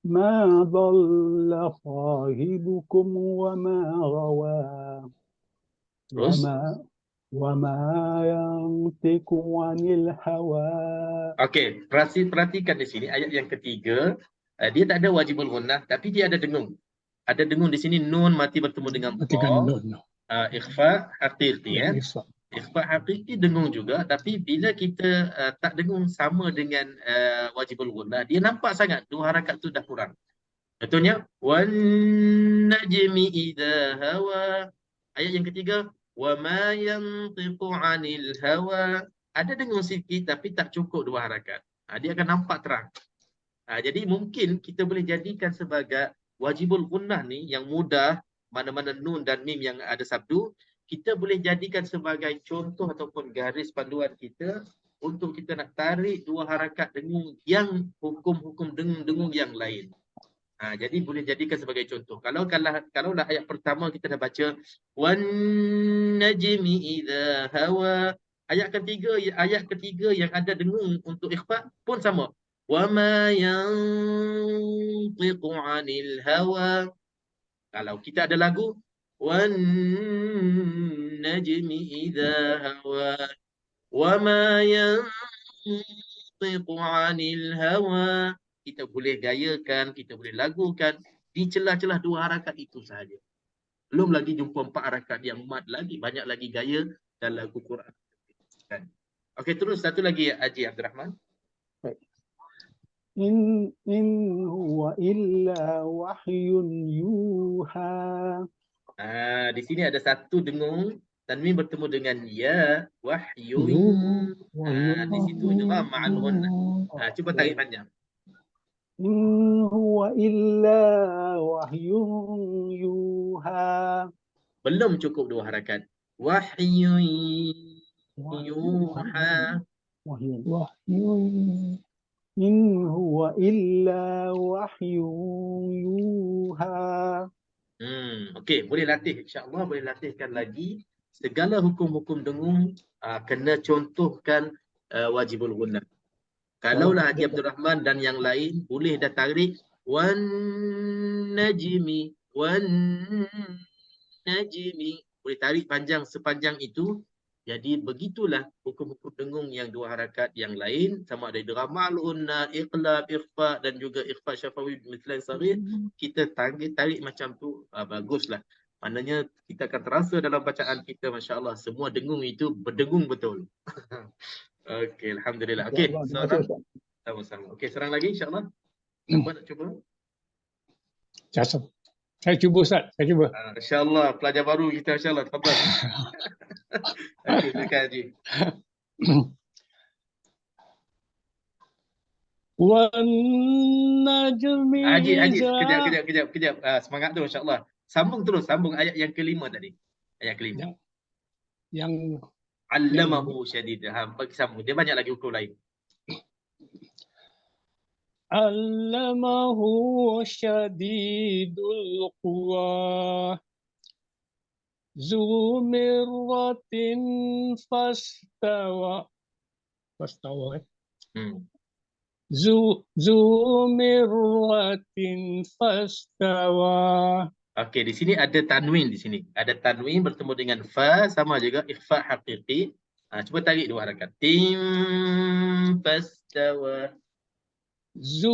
ما ضل صاحبكم وما غوى Terus. وما ينطق عن الهوى. Okey, perhatikan di sini ayat yang ketiga, dia tak ada wajibul ghunnah tapi dia ada dengung. Ada dengung di sini, nun mati bertemu dengan ta, ikhfa haqiqi ya. Ikhfa haqiqi dengung juga, tapi bila kita tak dengung sama dengan wajibul ghunnah, dia nampak sangat dua harakat tu dah kurang. Contohnya wan najmi idza hawa. Ayat yang ketiga wa ma yantiqu 'anil hawa. Ada dengung sikit tapi tak cukup dua harakat. Dia akan nampak terang. Jadi mungkin kita boleh jadikan sebagai wajibul ghunnah ni yang mudah, mana-mana nun dan mim yang ada sabdu, kita boleh jadikan sebagai contoh ataupun garis panduan kita untuk kita nak tarik dua harakat dengung yang hukum-hukum dengung yang lain. Jadi boleh jadikan sebagai contoh. Kalaulah ayat pertama kita dah baca wan najmi idza hawa, ayat ketiga yang ada dengung untuk ikhfa pun sama. Wa ma yantiqu 'anil hawa. Kalau kita ada lagu wan najmi idza hawa wa ma yantiqu 'anil hawa, kita boleh gayakan, kita boleh lagukan di celah-celah dua harakat itu sahaja. Belum lagi jumpa 4 harakat yang mat lagi, banyak lagi gaya dalam lagu Quran. Okey, terus satu lagi Haji Abdul Rahman. In huwa illa wahyun yuha. Di sini ada satu dengung, tanwin bertemu dengan ya, wahyun. Di situ idgham ma'al ghunnah. Cuba tarik panjang. In huwa illa wahyun yuha. Belum cukup dua harakat. Wahyun yuha. Wahyun. In huwa illa wahyun yuha. Okey, boleh latih, insya-Allah boleh latihkan lagi. Segala hukum-hukum dengung kena contohkan wajibul ghunnah. Kalaulah Haji Abdul Rahman dan yang lain boleh dah tarik wan najmi, boleh tarik panjang sepanjang itu. Jadi begitulah hukum-hukum dengung yang dua harakat yang lain, sama ada idgham ma'al ghunnah, iqlab, ikhfa dan juga ikhfa syafawi mithlan saghir. Kita tarik macam tu, baguslah. Maknanya kita akan terasa dalam bacaan kita, masya-Allah, semua dengung itu berdengung betul. Okey, alhamdulillah. Okey, seorang sama-sama. Okey, seorang lagi insya-Allah. Cuba nak cuba. Saya cuba Ustaz, saya cuba. Insya-Allah pelajar baru kita, insya-Allah. Tafadhal. Okey, silakan Haji. Wan najmi Haji, kejap. Semangat tu, insya-Allah. Sambung terus, sambung ayat yang kelima tadi. Ayat kelima. Yang Allamahu syadid. Bagi sambung. Dia banyak lagi hukum lain. Allamahu syadidul quwa zu mirratin fastawa. Zu mirratin fastawa. Okey, di sini ada tanwin di sini. Ada tanwin bertemu dengan fa, sama juga ikhfa haqiqi. Cuba tarik dua harakat. Tim fastawa. Zu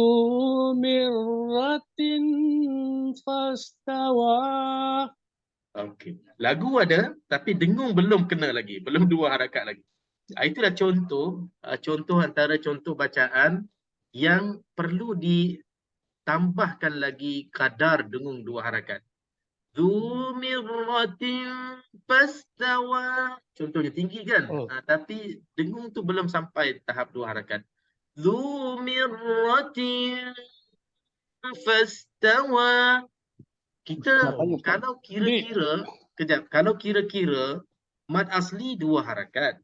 mirratin fastawa. Okey. Lagu ada tapi dengung belum kena lagi. Belum dua harakat lagi. Itulah contoh antara contoh bacaan yang perlu ditambahkan lagi kadar dengung dua harakat. Zu mirratin fastawa. Contohnya tinggi kan? Tapi dengung tu belum sampai tahap dua harakat. Zu mirratin fastawa. Kita kalau kira-kira mad asli dua harakat,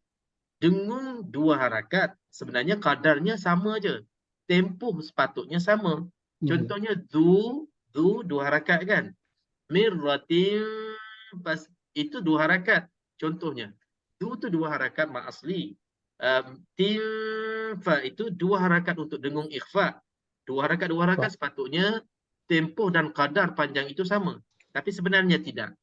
dengung dua harakat, sebenarnya kadarnya sama je. Tempoh sepatutnya sama. Contohnya zu dua harakat kan. Mirratin itu dua harakat. Contohnya, du tu dua harakat mat asli. Tinfa itu dua harakat untuk dengung ikhfa. Dua harakat sepatutnya tempoh dan kadar panjang itu sama. Tapi sebenarnya tidak.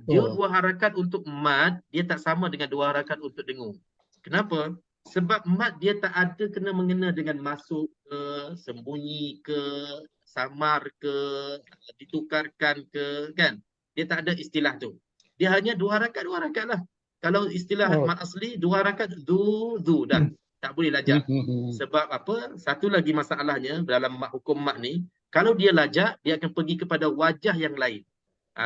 Dia dua harakat untuk mad, dia tak sama dengan dua harakat untuk dengung. Kenapa? Sebab mad dia tak ada kena mengena dengan masuk ke, sembunyi ke, samar ke, ditukarkan ke, kan? Dia tak ada istilah tu. Dia hanya dua harakat lah. Kalau istilah mad asli, dua harakat du dah. Tak boleh lajak. Sebab apa? Satu lagi masalahnya dalam hukum mad ni, kalau dia lajak, dia akan pergi kepada wajah yang lain.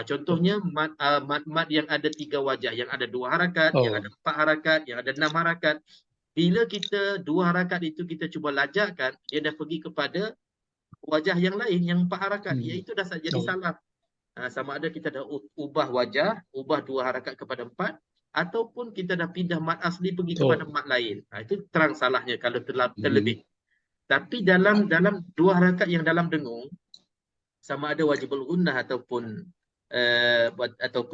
Contohnya mad yang ada 3 wajah, yang ada 2 harakat, yang ada 4 harakat, yang ada 6 harakat. Bila kita 2 harakat itu kita cuba lajakkan, dia dah pergi kepada wajah yang lain yang 4 harakat, iaitu dah jadi salah. Sama ada kita dah ubah wajah, ubah 2 harakat kepada 4, ataupun kita dah pindah mad asli pergi kepada mad lain. Itu terang salahnya kalau terlebih. Tapi dalam 2 harakat yang dalam dengung, sama ada wajibul gunnah ataupun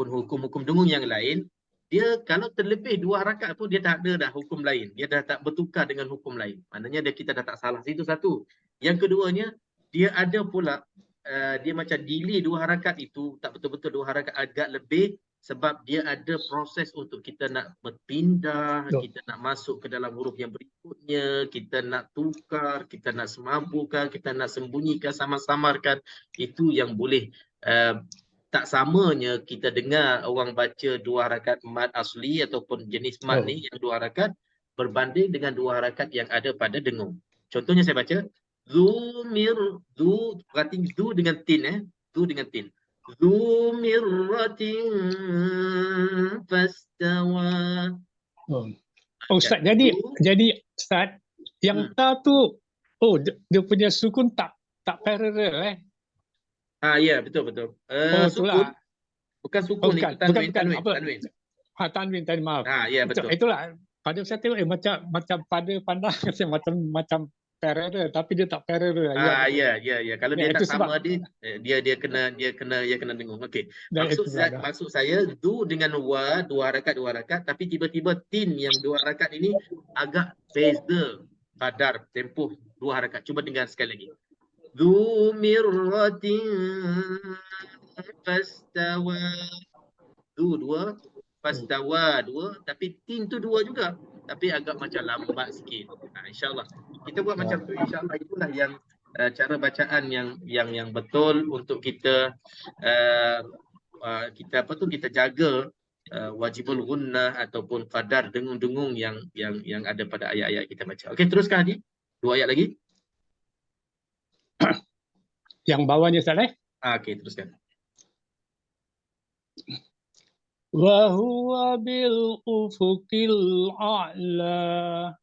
hukum-hukum dengung yang lain, dia kalau terlebih 2 harakat pun dia tak ada dah hukum lain. Dia dah tak bertukar dengan hukum lain. Maknanya kita dah tak salah. Itu satu. Yang keduanya, dia ada pula dia macam delay 2 harakat itu, tak betul-betul 2 harakat, agak lebih, sebab dia ada proses untuk kita nak berpindah, kita nak masuk ke dalam huruf yang berikutnya, kita nak tukar, kita nak semabukan, kita nak sembunyikan, samar-samarkan. Itu yang boleh tak samanya kita dengar orang baca 2 harakat mad asli ataupun jenis mad ni yang 2 harakat berbanding dengan 2 harakat yang ada pada dengung. Contohnya saya baca zu, berarti zu dengan tin, zu dengan tin. Zu mirratin fastawa. Ustaz, jadi Ustaz, yang ta tu dia punya sukun tak parallel Ya, betul. Sukun. Bukan sukun, itu tanwin. Tanwin, maaf. Ya, betul. Itulah. Pada saya tengok macam pada pandang macam parallel, tapi dia tak parallel. Ya. Kalau dia tak sama, dia kena dengung. Okey. Maksud saya du dengan wa, 2 harakat, tapi tiba-tiba tin yang 2 harakat ini agak beza kadar tempoh 2 harakat. Cuba dengar sekali lagi. Zu mirratin fastawa. Du 2, fastawa 2, tapi tin tu 2 juga, tapi agak macam lambat sikit. InsyaAllah kita buat macam tu. InsyaAllah itulah yang cara bacaan yang betul untuk kita kita jaga wajibul gunnah ataupun qadar dengung-dengung yang ada pada ayat-ayat kita baca. Okey, teruskan Hadi. 2 ayat lagi. Yang bawahnya Ustaz. Okey, teruskan. Wa huwa bil ufuqil a'la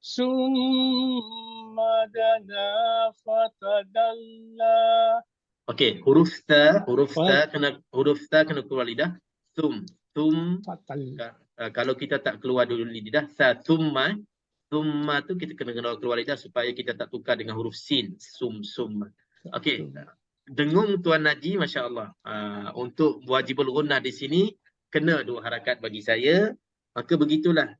summa dana fatadalla. Okey, huruf ta kena keluar lidah. Sum. Kalau kita tak keluar dulu lidah, summa tu kita kena keluar lidah supaya kita tak tukar dengan huruf sin. Sum. Okey. Dengung Tuan Naji, masya-Allah. Untuk wajibul gunnah di sini kena 2 harakat bagi saya. Maka begitulah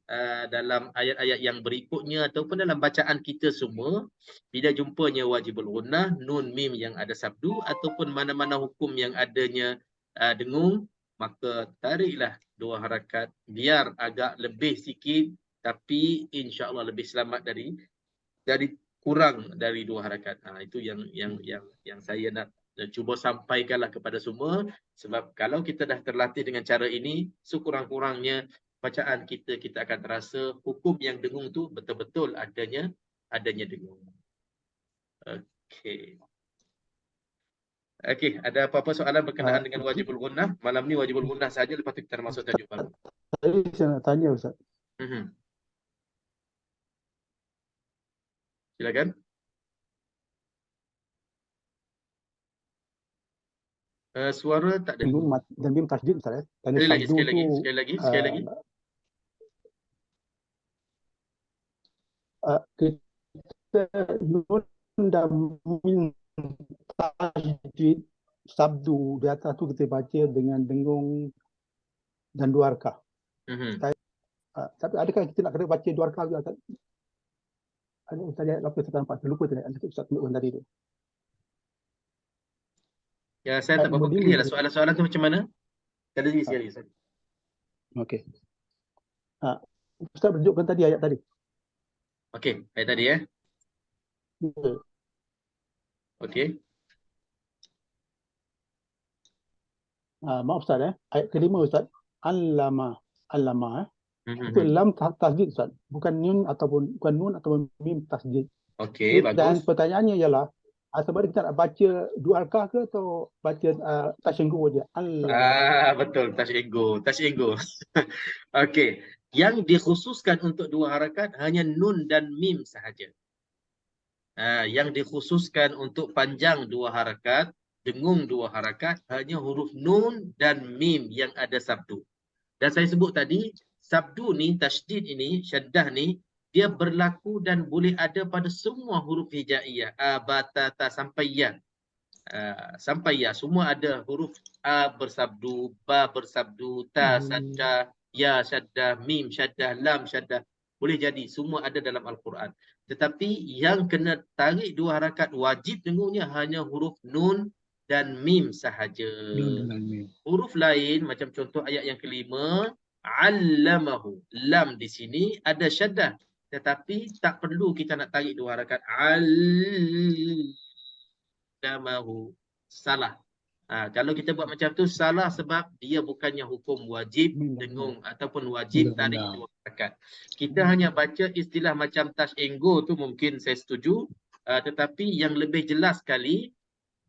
dalam ayat-ayat yang berikutnya ataupun dalam bacaan kita semua, bila jumpanya wajibul gunnah, nun mim yang ada sabdu ataupun mana-mana hukum yang adanya dengung, maka tariklah 2 harakat biar agak lebih sikit, tapi insya-Allah lebih selamat dari kurang dari 2 harakat. Itu yang saya nak cuba sampaikanlah kepada semua, sebab kalau kita dah terlatih dengan cara ini, sekurang-kurangnya bacaan kita akan terasa hukum yang dengung tu betul-betul adanya dengung. Okey, ada apa-apa soalan berkenaan dengan wajibul gunnah? Malam ni wajibul gunnah saja, lepas tu kita masuk tajuk baru. Saya nak tanya Ustaz. Silakan. Suara tak ada. Dan bim tasdid Ustaz. Sekali lagi. Kita nun dan min tasdid sabdu di atas tu kita baca dengan dengung dan dua harkah. Tapi adakah kita nak kena baca dua harkah juga? Ada Ustaz ayat apa Ustaz nampak? Saya lupa tadi. Ada Ustaz tunjukkan tadi tu. Ya, saya tak Ayat berapa nombor clear lah 5. soalan-soalan tu macam mana? Sekali. Ustaz. Okey. Ustaz tunjukkan tadi ayat tadi. Okey, ayat tadi ya. Okey. Maaf Ustaz ayat kelima Ustaz. Allama itu lam tasdid Ustaz. Bukan nun ataupun mim tasdid. Okey, Dan bagus. pertanyaannya ialah sebab kita nak baca dua harkah ke atau baca tasyenggu aja? Betul, touch and go. Okey, yang dikhususkan untuk dua harakat hanya nun dan mim sahaja. Yang dikhususkan untuk panjang dua harakat, dengung dua harakat hanya huruf nun dan mim yang ada sabdu. Dan saya sebut tadi, sabdu ni, tasydid ini, syaddah ni, dia berlaku dan boleh ada pada semua huruf hijaiyah. Ba, ta, sampai ya. Sampai ya. Semua ada huruf A bersabdu, Ba bersabdu, Ta syaddah, Ya syaddah, Mim syaddah, Lam syaddah. Boleh jadi. Semua ada dalam Al-Quran. Tetapi yang kena tarik dua harakat wajib dengungnya hanya huruf nun dan mim sahaja. Huruf lain macam contoh ayat yang kelima, allamahu. Lam di sini ada syaddah. Tetapi tak perlu kita nak tarik dua harakat. Allamahu. Salah. Kalau kita buat macam tu salah sebab dia bukannya hukum wajib dengung ataupun wajib tarik dua harakat. Kita hanya baca istilah macam touch and go tu mungkin saya setuju. Tetapi yang lebih jelas sekali,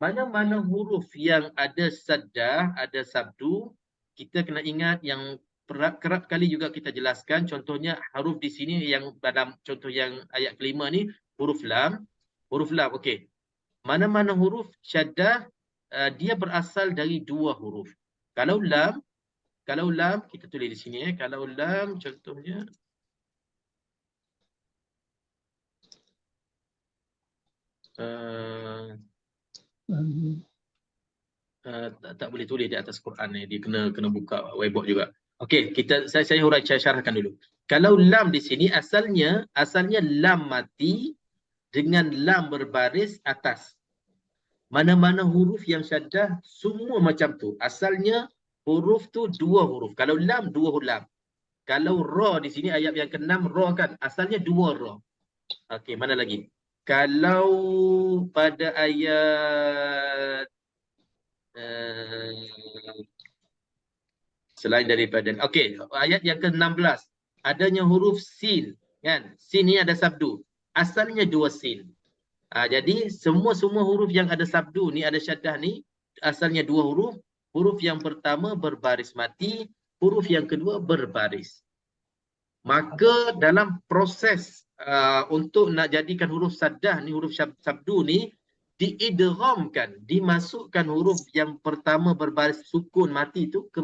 mana-mana huruf yang ada saddah, ada sabdu, kita kena ingat yang kerap kali juga kita jelaskan. Contohnya huruf di sini yang dalam contoh yang ayat kelima ni, huruf lam. Huruf lam, okey. Mana-mana huruf syaddah, dia berasal dari dua huruf. Kalau lam, kita tulis di sini. Kalau lam contohnya, tak boleh tulis di atas Quran ni, dia kena buka whiteboard juga. Okey, saya hurai, saya syarahkan dulu. Kalau lam di sini asalnya lam mati dengan lam berbaris atas. Mana-mana huruf yang syaddah semua macam tu. Asalnya huruf tu dua huruf. Kalau lam, dua huruf lam. Kalau ra di sini ayat yang ke-6 ra kan, asalnya dua ra. Okey, mana lagi? Kalau pada ayat selain daripada, okey, ayat yang ke-16 adanya huruf sin kan, sin ni ada sabdu, asalnya dua sin. Jadi semua huruf yang ada sabdu ni, ada syaddah ni, asalnya dua huruf. Huruf yang pertama berbaris mati, huruf yang kedua berbaris. Maka dalam proses untuk nak jadikan huruf saddah ni, huruf sabdu ni, diidghamkan, dimasukkan huruf yang pertama berbaris sukun mati tu ke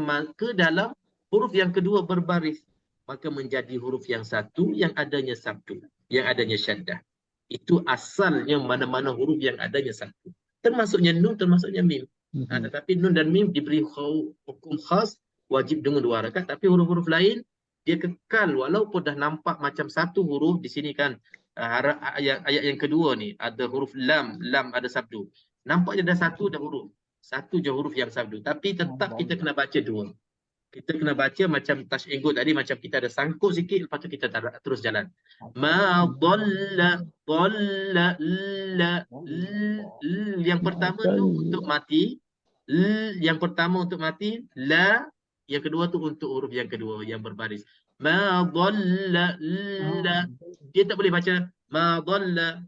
dalam huruf yang kedua berbaris, maka menjadi huruf yang satu yang adanya sabdu, yang adanya syaddah. Itu asalnya mana-mana huruf yang adanya satu, termasuknya nun, termasuknya mim. Tetapi nun dan mim diberi hukum khas wajib dengan dua harakat, tapi huruf-huruf lain dia kekal walaupun dah nampak macam satu huruf di sini kan. Ayat yang kedua ni ada huruf lam ada sabdu. Nampaknya dah satu je huruf yang sabdu, tapi tetap kita kena baca dua. Kita kena baca macam touch and go tadi, macam kita ada sangkut sikit, lepas tu kita terus jalan. Ma dhalla la yang pertama tu untuk mati, yang pertama untuk mati, la yang kedua tu untuk huruf yang kedua yang berbaris. Ma dhalla la, dia tak boleh baca ma dhalla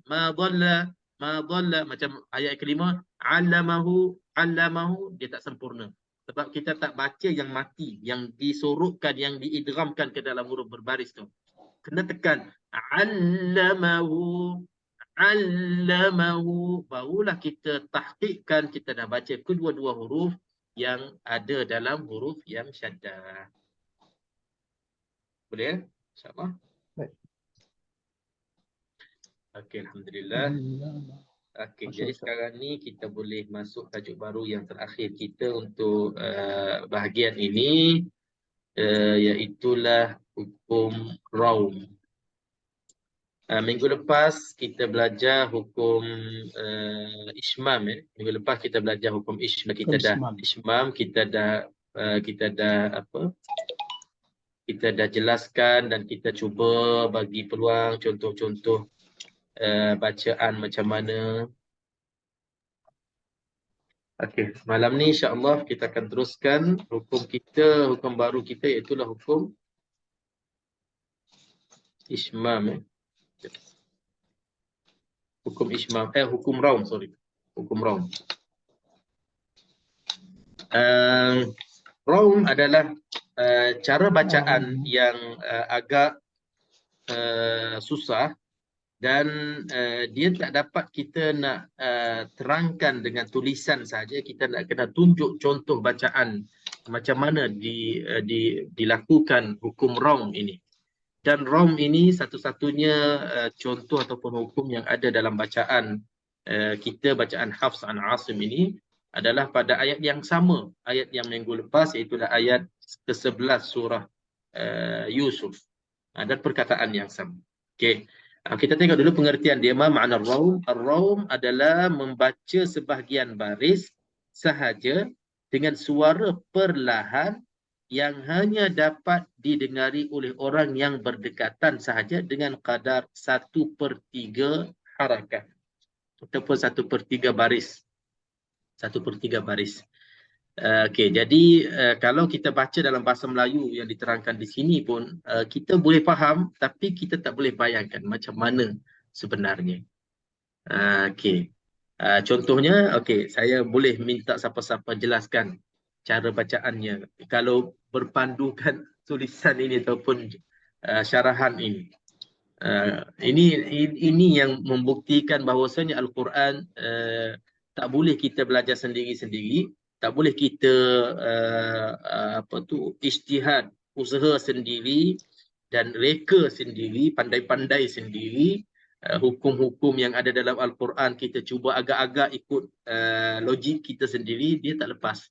macam ayat kelima, allamahu dia tak sempurna. Sebab kita tak baca yang mati, yang disorokkan, yang diidghamkan ke dalam huruf berbaris tu. Kena tekan allamahu, barulah kita tahqiqkan, kita dah baca kedua-dua huruf yang ada dalam huruf yang syaddah. Boleh? InsyaAllah. Baik. Okey, alhamdulillah. Okey, Masya jadi Allah. sekarang ni kita boleh masuk tajuk baru yang terakhir kita untuk bahagian ini, iaitulah hukum raum. Minggu lepas kita belajar hukum ismam. Minggu lepas kita belajar hukum ismam. Kita dah Ismam. ismam, kita dah apa? Kita dah jelaskan dan kita cuba bagi peluang contoh-contoh bacaan macam mana. Okey, malam ni insya-Allah kita akan teruskan hukum baru kita iaitulah hukum ismam. Hukum ismam, hukum raum, sorry. Hukum raum. Raum adalah cara bacaan yang agak susah dan dia tak dapat kita nak terangkan dengan tulisan saja. Kita nak kena tunjuk contoh bacaan macam mana dilakukan hukum raum ini. Dan raum ini satu-satunya contoh ataupun hukum yang ada dalam bacaan kita, bacaan Hafs an Asim ini adalah pada ayat yang sama, ayat yang minggu lepas, iaitu ayat ke-11 surah Yusuf, dan perkataan yang sama. Okey, kita tengok dulu pengertian dia. Makna raum. Ar-raum adalah membaca sebahagian baris sahaja dengan suara perlahan yang hanya dapat didengari oleh orang yang berdekatan sahaja dengan kadar 1/3 harakat ataupun 1/3 baris. 1/3 baris. Okey, jadi kalau kita baca dalam bahasa Melayu yang diterangkan di sini pun kita boleh faham, tapi kita tak boleh bayangkan macam mana sebenarnya. Okey. Contohnya, okey, saya boleh minta siapa-siapa jelaskan cara bacaannya kalau berpandukan tulisan ini ataupun syarahan ini. Ini yang membuktikan bahawasanya Al-Quran tak boleh kita belajar sendiri-sendiri, tak boleh kita ijtihad, usaha sendiri dan reka sendiri, pandai-pandai sendiri. Hukum-hukum yang ada dalam Al-Quran kita cuba agak-agak ikut logik kita sendiri, dia tak lepas.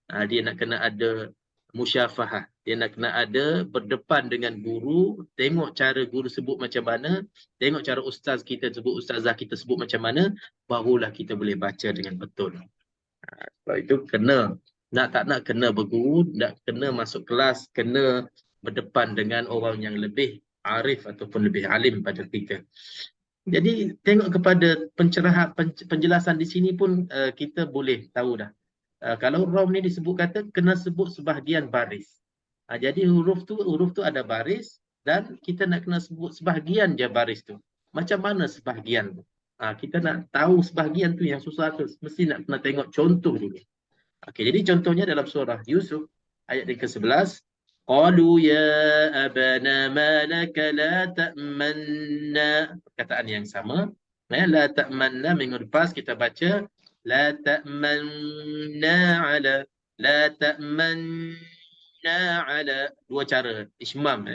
Dia nak kena ada musyafahah, dia nak kena ada berdepan dengan guru, tengok cara guru sebut macam mana, tengok cara ustaz kita sebut, ustazah kita sebut macam mana, barulah kita boleh baca dengan betul. Sebab itu kena, tak nak kena berguru, nak kena masuk kelas, kena berdepan dengan orang yang lebih arif ataupun lebih alim pada kita. Jadi tengok kepada pencerahan, penjelasan di sini pun kita boleh tahu dah. Kalau raum ni disebut kata kena sebut sebahagian baris. Jadi huruf tu ada baris dan kita nak kena sebut sebahagian je baris tu. Macam mana sebahagian tu? Kita nak tahu sebahagian tu yang susah tu, mesti nak kena tengok contoh dulu. Okey, jadi contohnya dalam surah Yusuf ayat yang ke-11, qalu ya abana ma laka la ta'manna. Perkataan yang sama. La ta'manna, minggu lepas kita baca la ta'manna ala, la ta'manna ala. Dua cara ismam,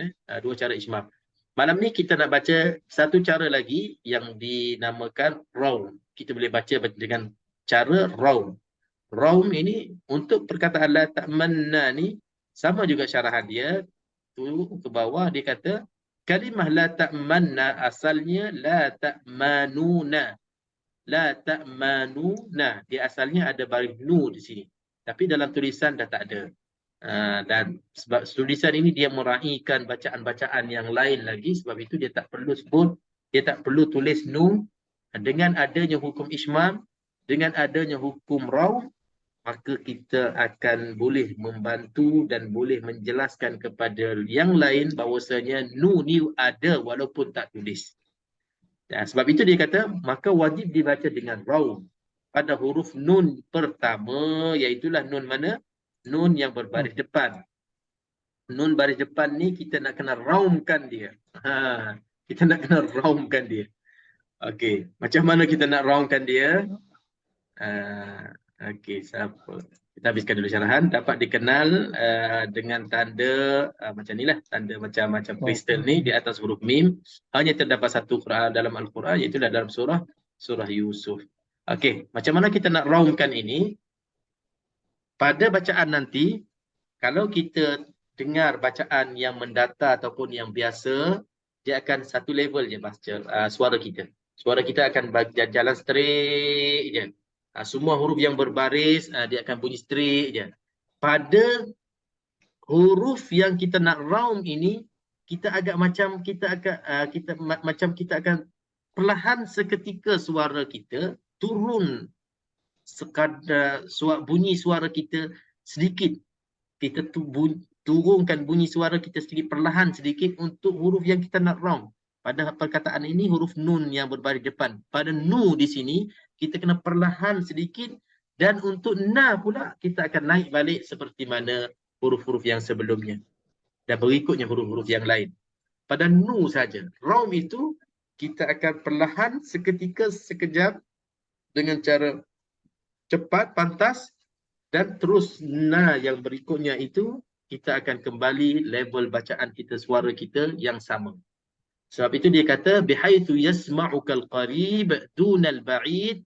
dua cara ismam. Malam ni kita nak baca satu cara lagi yang dinamakan raum. Kita boleh baca dengan cara raum. Raum ini untuk perkataan la ta'manna ni sama juga syarahan dia. Tu ke bawah dia kata kalimah la ta'manna asalnya la ta'manuna. La ta'manuna. Dia asalnya ada baris nu di sini. Tapi dalam tulisan dah tak ada. Dan sebab tulisan ini dia meraihkan bacaan-bacaan yang lain lagi, sebab itu dia tak perlu sebut, dia tak perlu tulis nu. Dengan adanya hukum ismam, dengan adanya hukum raum, maka kita akan boleh membantu dan boleh menjelaskan kepada yang lain bahawasanya nu ni ada walaupun tak tulis. Sebab itu dia kata maka wajib dibaca dengan raum pada huruf nun pertama, iaitulah nun mana? Nun yang berbaris depan. Nun baris depan ni kita nak kena raumkan dia. Kita nak kena raumkan dia. Okey, macam mana kita nak raumkan dia? Okey, siapa? Kita habiskan dulu syarahan. Dapat dikenal dengan tanda macam ni lah. Tanda macam kristal ni di atas huruf mim. Hanya terdapat satu Quran dalam Al-Quran, iaitu dalam surah Yusuf. Okey, macam mana kita nak raungkan ini? Pada bacaan nanti, kalau kita dengar bacaan yang mendata ataupun yang biasa, dia akan satu level je baca suara kita. Suara kita akan jalan straight je. Semua huruf yang berbaris, dia akan bunyi straight je. Pada huruf yang kita nak raung ini, kita agak macam kita akan perlahan seketika suara kita turun sekadar bunyi suara kita sedikit. Kita turunkan bunyi suara kita sedikit, perlahan sedikit untuk huruf yang kita nak raung. Pada perkataan ini huruf nun yang berbaris depan. Pada nu di sini kita kena perlahan sedikit, dan untuk na pula kita akan naik balik seperti mana huruf-huruf yang sebelumnya. Dan berikutnya huruf-huruf yang lain. Pada nu saja. Raung itu kita akan perlahan seketika, sekejap dengan cara cepat, pantas, dan terus na yang berikutnya itu kita akan kembali level bacaan kita, suara kita yang sama. Sebab itu dia kata bihaitsu yasma'ukal qarib dunal ba'id,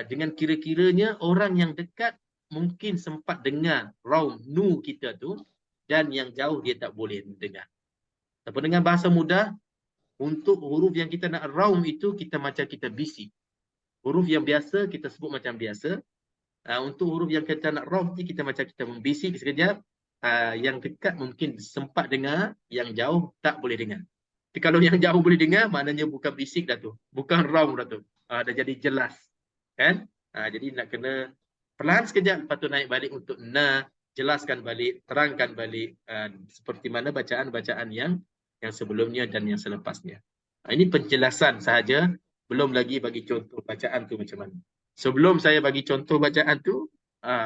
dengan kira-kiranya orang yang dekat mungkin sempat dengar raung nu kita tu, dan yang jauh dia tak boleh dengar. Tapi dengan bahasa mudah, untuk huruf yang kita nak raung itu kita macam kita bisik. Huruf yang biasa kita sebut macam biasa. Untuk huruf yang kita nak raung kita macam kita membisik sekejap. Yang dekat mungkin sempat dengar, yang jauh tak boleh dengar. Tapi kalau yang jauh boleh dengar, maknanya bukan bisik dah tu, bukan raung dah tu. Dah jadi jelas, kan? Jadi nak kena perlahan sekejap, lepas tu naik balik untuk na, jelaskan balik, terangkan balik, seperti mana bacaan-bacaan yang sebelumnya dan yang selepasnya. Ini penjelasan sahaja, belum lagi bagi contoh bacaan tu macam mana. Sebelum saya bagi contoh bacaan tu,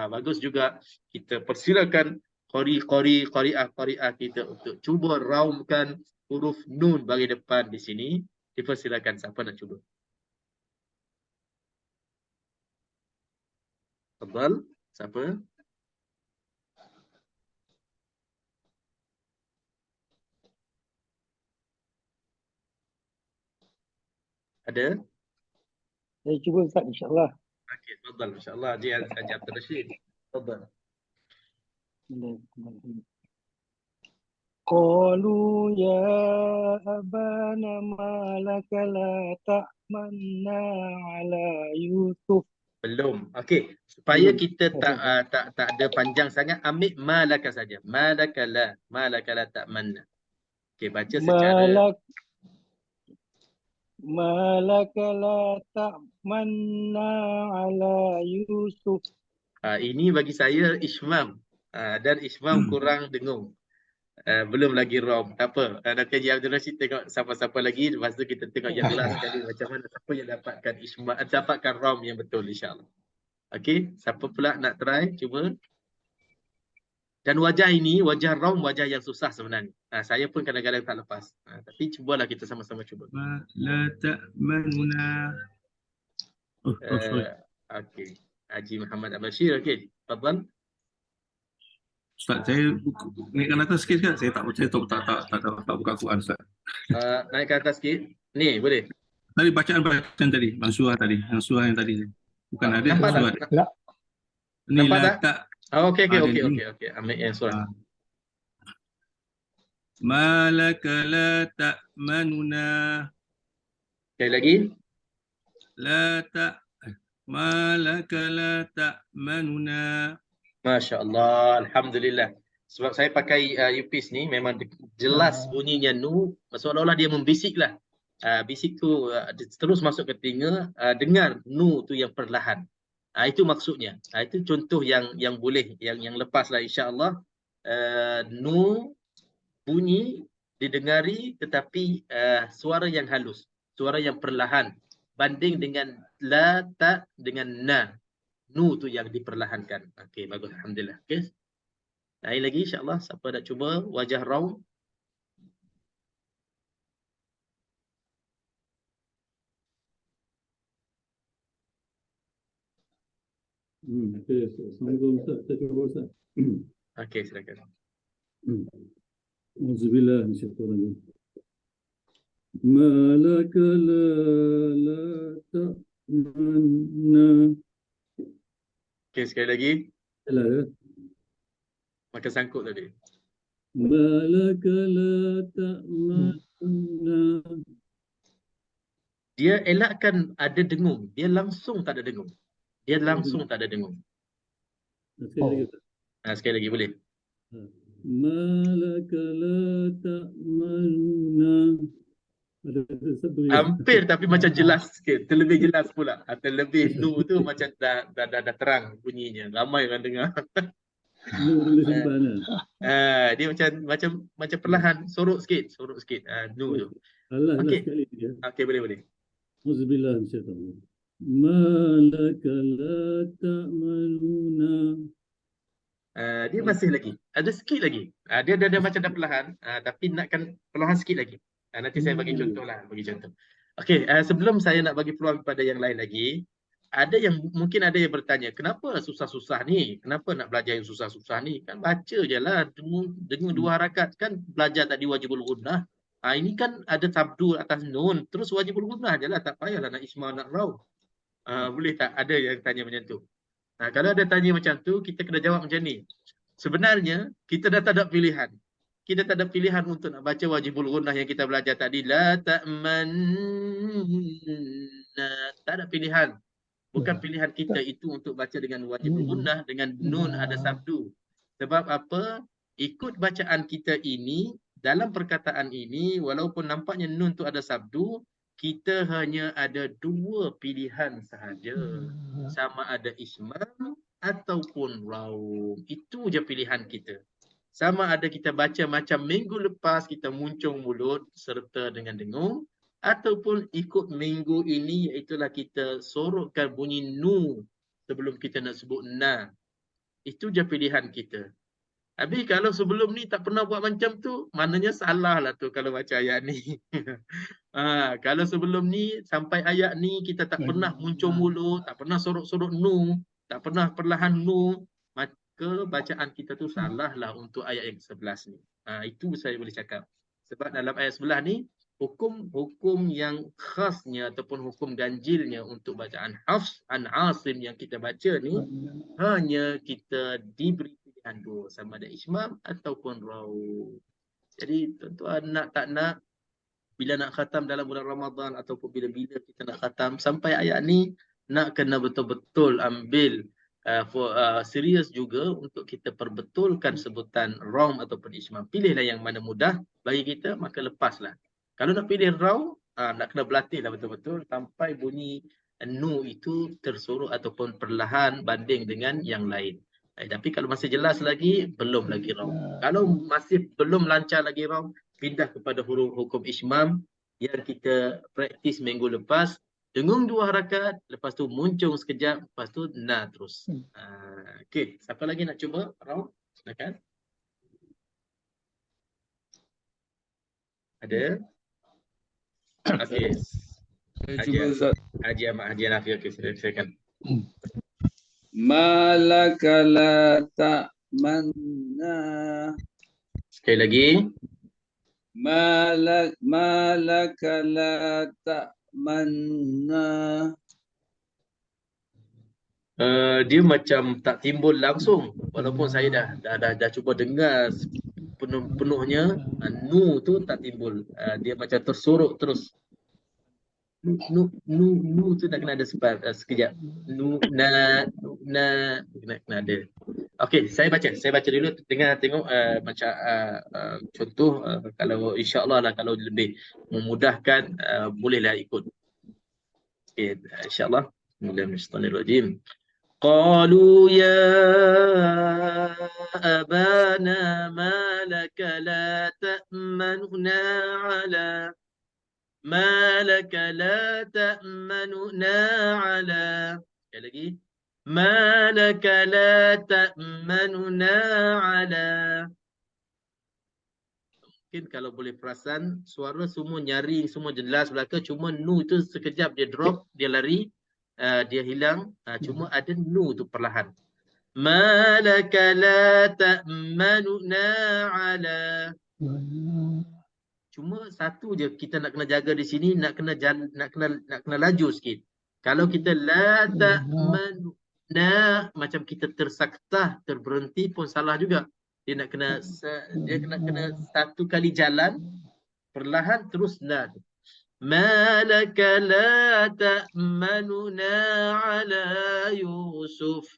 bagus juga kita persilakan qari'ah kita untuk cuba raungkan huruf nun bagi depan di sini. Dipersilakan, siapa nak cuba? Tafadhal, siapa? Ada? Saya cuba Ustaz, insyaAllah. Okey, tafadhal, insya-Allah. Dia Haji Abdul Rashid. Tafadhal. Qalu ya abana ma laka la ta'manna ala Yusuf. Belum. Okey, supaya kita tak ada panjang sangat, ambil malaka saja. Malaka la ta'manna. Okey, baca secara Malaka la ta'manna ala Yusuf. ini bagi saya Ismam. Dan Ismam kurang dengung. Belum lagi rom. Tak apa. Nanti Haji Abdul Rashid tengok siapa-siapa lagi. Lepas tu kita tengok yang last sekali macam mana siapa yang dapatkan Ismam, dapatkan rom yang betul, insya-Allah. Okey, siapa pula nak try? Cuba. Dan wajah ini, wajah rom, wajah yang susah sebenarnya. Saya pun kadang-kadang tak lepas. Tapi cubalah kita sama-sama cuba. La ta'manuna. Okey. Haji Muhammad Abashir, okey. Fadlan. Ustaz, saya naikkan atas sikit kan? Saya tak buka Quran, Ustaz. Naikkan atas sikit. Ni, boleh. Tadi bacaan tadi, surah yang tadi. Bukan ada surah. Ni la tak. Okey. Ambil yang surah. Malaka la ta'manuna. Sekali lagi. Malaka la ta'manuna. Masya Allah, Alhamdulillah. Sebab saya pakai earpiece ni memang jelas bunyinya nu, seolah-olah dia membisik lah. Bisik tu terus masuk ke telinga, dengar nu tu yang perlahan. Itu maksudnya. Itu contoh yang boleh, yang lepas lah insya-Allah. Nu bunyi didengari tetapi suara yang halus, suara yang perlahan banding dengan la, ta dengan na. Nu tu yang diperlahankan. Okey, bagus, alhamdulillah. Okey. Lain lagi insya-Allah, siapa nak cuba wajah raung? Okey, assalamualaikum Ustaz. Saya cuba Ustaz. Okey, silakan. Auzubillahi minasyaitonir rajim. Malaka la ta'manna sekali lagi. Yalah. Makan sangkut tadi. Malaka la ta'manna. Dia elakkan ada dengung. Dia langsung tak ada dengung. Dia langsung tak ada dengung. Sekali lagi. Sekali lagi boleh. Malaka la ta'manna. Hampir tapi macam jelas sikit. Terlebih jelas pula. Terlebih nu tu macam dah terang bunyinya. Ramai orang dengar. Dia macam perlahan. Sorok sikit. Nu tu. Allah Okey. sekali dia. Okey, boleh. Auzubillah minasyaitanir rajim. Malaka la ta'manuna. Dia masih lagi. Ada sikit lagi. Dia macam dah perlahan. Tapi nakkan perlahan sikit lagi. Nanti saya bagi contoh lah. Okey, sebelum saya nak bagi peluang kepada yang lain lagi, mungkin ada yang bertanya, kenapa susah-susah ni? Kenapa nak belajar yang susah-susah ni? Kan baca je lah. Dengung 2 harakat. Kan belajar tadi wajibul gunnah. Ini kan ada sabdu atas nun. Terus wajibul gunnah je lah. Tak payahlah nak isma, nak raw. Boleh tak? Ada yang tanya macam tu. Kalau ada tanya macam tu, kita kena jawab macam ni. Sebenarnya, kita dah tak ada pilihan. Kita tak ada pilihan untuk nak baca wajibul gunnah yang kita belajar tadi. La ta'manna. Tak ada pilihan. Bukan pilihan kita itu untuk baca dengan wajibul gunnah, dengan nun ada sabdu. Sebab apa? Ikut bacaan kita ini, dalam perkataan ini, walaupun nampaknya nun tu ada sabdu, kita hanya ada 2 pilihan sahaja. Sama ada ismam ataupun raum. Itu je pilihan kita. Sama ada kita baca macam minggu lepas kita muncung mulut serta dengan dengung, ataupun ikut minggu ini, iaitulah kita sorokkan bunyi nu sebelum kita nak sebut na. Itu je pilihan kita. Habis kalau sebelum ni tak pernah buat macam tu, maknanya salah lah tu kalau baca ayat ni. Kalau sebelum ni sampai ayat ni kita tak pernah muncul mulut, tak pernah sorok-sorok nu, tak pernah perlahan nu, maka bacaan kita tu salah lah untuk ayat yang 11 ni. Itu saya boleh cakap. Sebab dalam ayat 11 ni, hukum yang khasnya ataupun hukum ganjilnya untuk bacaan Hafs an Asim yang kita baca ni, hanya kita diberi pilihan 2, sama ada ismam ataupun raw. Jadi tuan-tuan nak tak nak, bila nak khatam dalam bulan Ramadan ataupun bila-bila kita nak khatam sampai ayat ni, nak kena betul-betul ambil serius juga untuk kita perbetulkan sebutan raw ataupun ismam. Pilihlah yang mana mudah bagi kita, maka lepaslah. Kalau nak pilih raw, nak kena berlatihlah betul-betul sampai bunyi nu itu tersorok ataupun perlahan banding dengan yang lain. Tapi kalau masih jelas lagi, belum lagi raw. Kalau masih belum lancar lagi raw, pindah kepada huruf hukum ismam yang kita praktis minggu lepas. Dengung 2 harakat, lepas tu muncung sekejap, lepas tu na terus. Okey, siapa lagi nak cuba raw? Silakan. Ada? Okey. Haji Ahmad, Haji Hanafi, okey, silakan. Malaka la ta'manna. Sekali lagi. Malaka la ta'manna. Dia macam tak timbul langsung, walaupun saya dah cuba dengar penuhnya, nu tu tak timbul. Dia macam tersorok terus. Nu tu tak kena ada sekejap. Nu na kena ada. Okey, saya baca dulu, tengok macam contoh, kalau insya-Allah lah, kalau lebih memudahkan bolehlah ikut. Okey, insya-Allah. Bismillahirrahmanirrahim. Qalu ya abana ma laka la ta'manuna ala ما لك لا تأمننا على sekali lagi ما لك لا تأمننا على. Mungkin kalau boleh perasan suara semua nyaring, semua jelas belaka, cuma nu itu sekejap dia drop, dia lari, dia hilang, cuma ada nu tu perlahan. ما لك لا تأمننا على. Cuma satu je kita nak kena jaga di sini, nak kena laju sikit. Kalau kita la ta'manu, na, macam kita tersaktah, terberhenti pun salah juga. Dia nak kena satu kali jalan perlahan terus na. Malaka la ta'manuna ala Yusuf.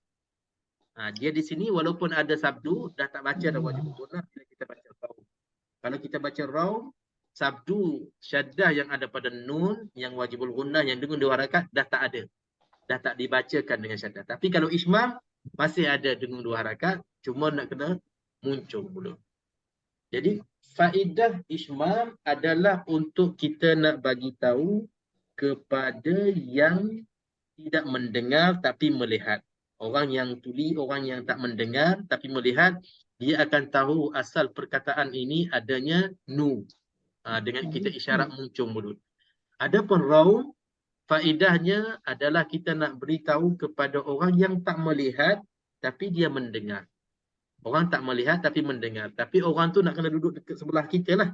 Dia di sini walaupun ada sabdu dah tak baca dah wajib gunnah bila kita baca raum. Kalau kita baca raum, sabdu syaddah yang ada pada nun yang wajibul gunnah yang dengan 2 harakat dah tak ada. Dah tak dibacakan dengan syaddah. Tapi kalau ismam masih ada dengan 2 harakat, cuma nak kena muncul dulu. Jadi faedah ismam adalah untuk kita nak bagi tahu kepada yang tidak mendengar tapi melihat. Orang yang tuli, orang yang tak mendengar tapi melihat, dia akan tahu asal perkataan ini adanya nu. Dengan kita isyarat muncul mulut. Adapun raum, faedahnya adalah kita nak beritahu kepada orang yang tak melihat tapi dia mendengar. Orang tak melihat tapi mendengar. Tapi orang tu nak kena duduk dekat sebelah kita lah.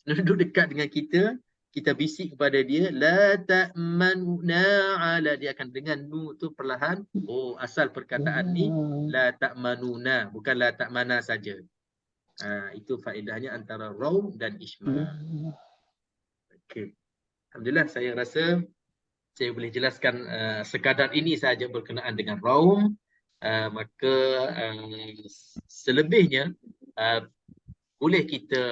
Duduk dekat dengan kita. Kita bisik kepada dia. La ta'manuna ala. Dia akan dengar nu tu perlahan. Oh, asal perkataan ni la ta'manuna. Bukan la ta'mana saja. Itu faedahnya antara raum dan isma. Okay. Alhamdulillah, saya rasa saya boleh jelaskan sekadar ini saja berkenaan dengan raum. Maka selebihnya boleh kita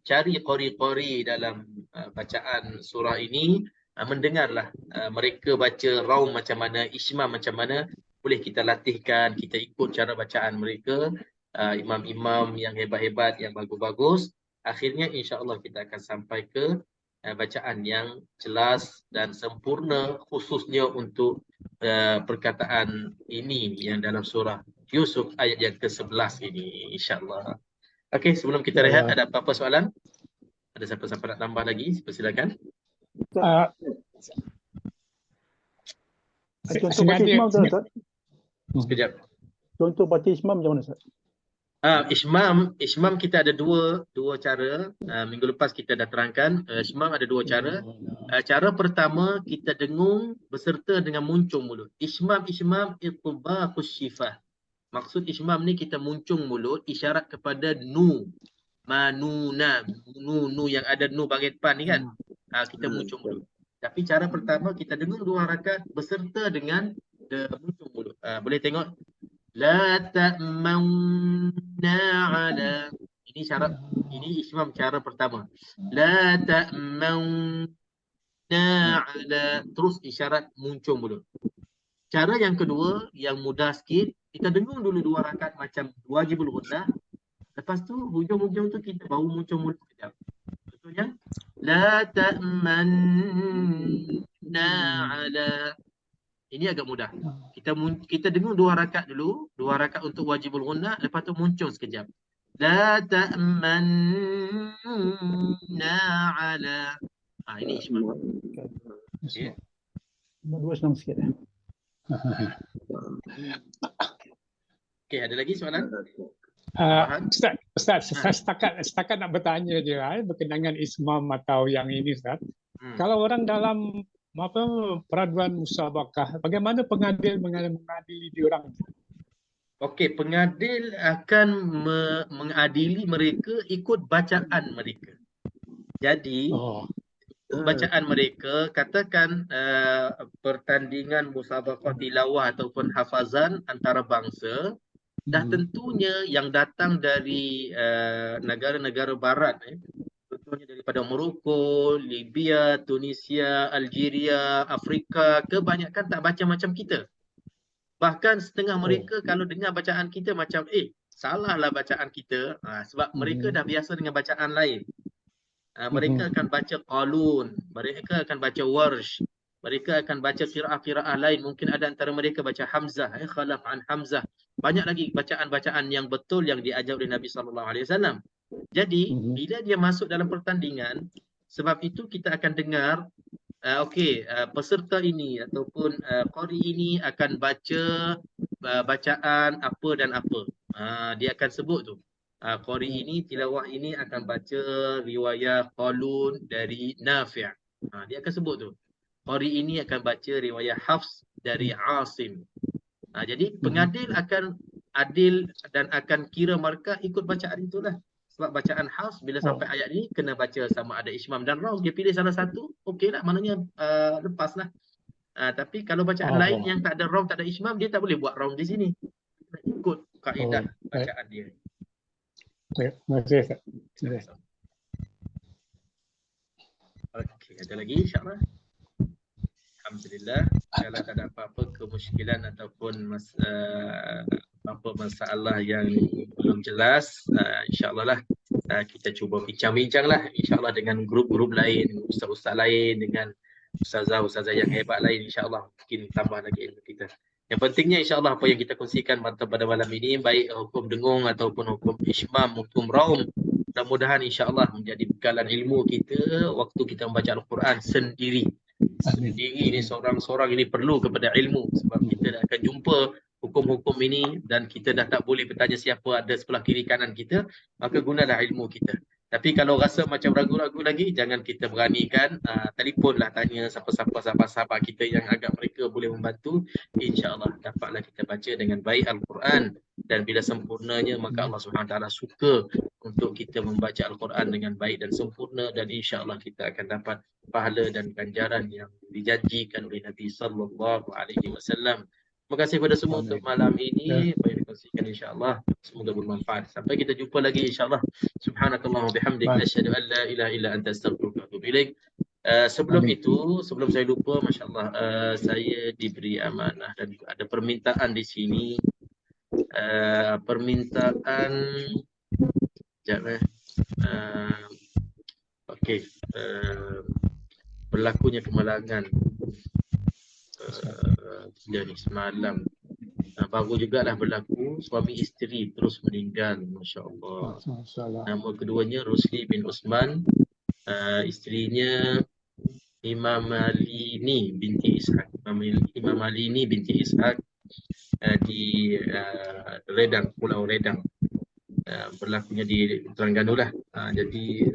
cari qori-qori dalam bacaan surah ini, mendengarlah mereka baca raum macam mana, ismam macam mana, boleh kita latihkan, kita ikut cara bacaan mereka, imam-imam yang hebat-hebat, yang bagus-bagus. Akhirnya insya-Allah kita akan sampai ke bacaan yang jelas dan sempurna, khususnya untuk perkataan ini yang dalam surah Yusuf ayat yang ke-11 ini, insya-Allah. Okey, sebelum kita rehat, ada apa-apa soalan? Ada siapa-siapa nak tambah lagi? Persilakan. Contoh baca ismam tu, Ustaz. Sekejap. Contoh baca ismam macam mana, Ustaz? Ismam kita ada dua cara. Minggu lepas kita dah terangkan. Ismam ada 2 cara. Cara pertama, kita dengung beserta dengan muncung mulut. Ismam itbaqus syifah. Maksud ismam ni kita muncung mulut, isyarat kepada nu. Manuna. Nu yang ada nu bahagian depan ni kan. Kita muncung mulut. Tapi cara pertama, kita dengung 2 harakat beserta dengan muncung mulut. Boleh tengok. La ta'manna ala. Ini syarat, ini ismam cara pertama. La ta'manna ala. Terus isyarat muncul mulut. Cara yang kedua, yang mudah sikit, kita dengung dulu 2 rakaat macam wajibul gunnah. Lepas tu hujung-hujung tu kita baru muncul mulut sekejap. Contohnya, la ta'manna ala. Ini agak mudah. Kita dengung 2 rakaat dulu, 2 rakaat untuk wajibul gunnah, lepas tu muncul sekejap. La ta'manna ala. Ini ismam. Okay. Dua senang sikit. Okey, ada lagi soalan? Ustaz, saya setakat nak bertanya je berkenaan dengan ismam atau yang ini, Ustaz. Kalau orang dalam peraduan musabakah, bagaimana pengadil mengadili diorang? Okey, pengadil akan mengadili mereka ikut bacaan mereka. Jadi bacaan mereka, katakan pertandingan musabakah tilawah ataupun hafazan antara bangsa, dah tentunya yang datang dari negara-negara barat, contohnya daripada Morocco, Libya, Tunisia, Algeria, Afrika, kebanyakan tak baca macam kita. Bahkan setengah mereka kalau dengar bacaan kita macam salahlah bacaan kita, sebab mereka dah biasa dengan bacaan lain. Mereka akan baca qalun, mereka akan baca warsh, mereka akan baca qiraah-qiraah lain. Mungkin ada antara mereka baca Hamzah, khalaf an Hamzah. Banyak lagi bacaan-bacaan yang betul yang diajar oleh Nabi SAW. Jadi bila dia masuk dalam pertandingan, sebab itu kita akan dengar peserta ini ataupun qari ini akan baca bacaan apa dan apa. Dia akan sebut tu. Qari ini, tilawah ini akan baca riwayat qalun dari Nafi'. Dia akan sebut tu. Qari ini akan baca riwayat Hafs dari Asim. Jadi pengadil akan adil dan akan kira markah ikut bacaan itulah. Sebab bacaan Hafs bila sampai ayat ni kena baca sama ada Ishmam dan Raum. Dia pilih salah satu, okey lah, maknanya lepaslah. Tapi kalau bacaan lain yang tak ada Raum, tak ada Ishmam, dia tak boleh buat Raum di sini. Ikut kaedah bacaan dia. Terima kasih. Okey, ada lagi insya-Allah. Alhamdulillah. Kalau tak ada apa-apa kemusykilan ataupun apa masalah yang belum jelas, insya-Allah lah kita cuba bincang-bincanglah insya-Allah dengan grup-grup lain, ustaz-ustaz lain, dengan ustazah-ustazah yang hebat lain, insya-Allah mungkin tambah lagi ilmu kita. Yang pentingnya insya-Allah apa yang kita kongsikan pada malam ini, baik hukum dengung ataupun hukum Ishmam, hukum Raum, mudah-mudahan insya-Allah menjadi bekalan ilmu kita waktu kita membaca Al-Quran sendiri. Sendiri ini seorang-seorang ini perlu kepada ilmu, sebab kita dah akan jumpa hukum-hukum ini dan kita dah tak boleh bertanya siapa ada sebelah kiri kanan kita, maka gunalah ilmu kita. Tapi kalau rasa macam ragu-ragu lagi, jangan kita beranikan, telefonlah tanya siapa-siapa sahabat-sahabat kita yang agak mereka boleh membantu. InsyaAllah dapatlah kita baca dengan baik Al-Quran, dan bila sempurnanya maka Allah SWT suka untuk kita membaca Al-Quran dengan baik dan sempurna, dan insyaAllah kita akan dapat pahala dan ganjaran yang dijanjikan oleh Nabi SAW. Terima kasih kepada semua untuk malam ini. Apa yang dikongsikan insya-Allah semoga bermanfaat. Sampai kita jumpa lagi insya-Allah. Subhanakallahumma bihamdika asyhadu an la ilaha illa anta astaghfiruka wa atubu ilaik. Sebelum itu, sebelum saya lupa, masya-Allah, saya diberi amanah dan ada permintaan di sini. Permintaan sekejap okey, berlakunya kemalangan dia ni semalam, baru jugalah berlaku, suami isteri terus meninggal, masya-Allah. Nama keduanya Rusli bin Osman, isterinya Imam Alini binti Ishaq, Imam Alini binti Ishaq, di Redang, Pulau Redang. Berlakunya di Terengganu lah. Jadi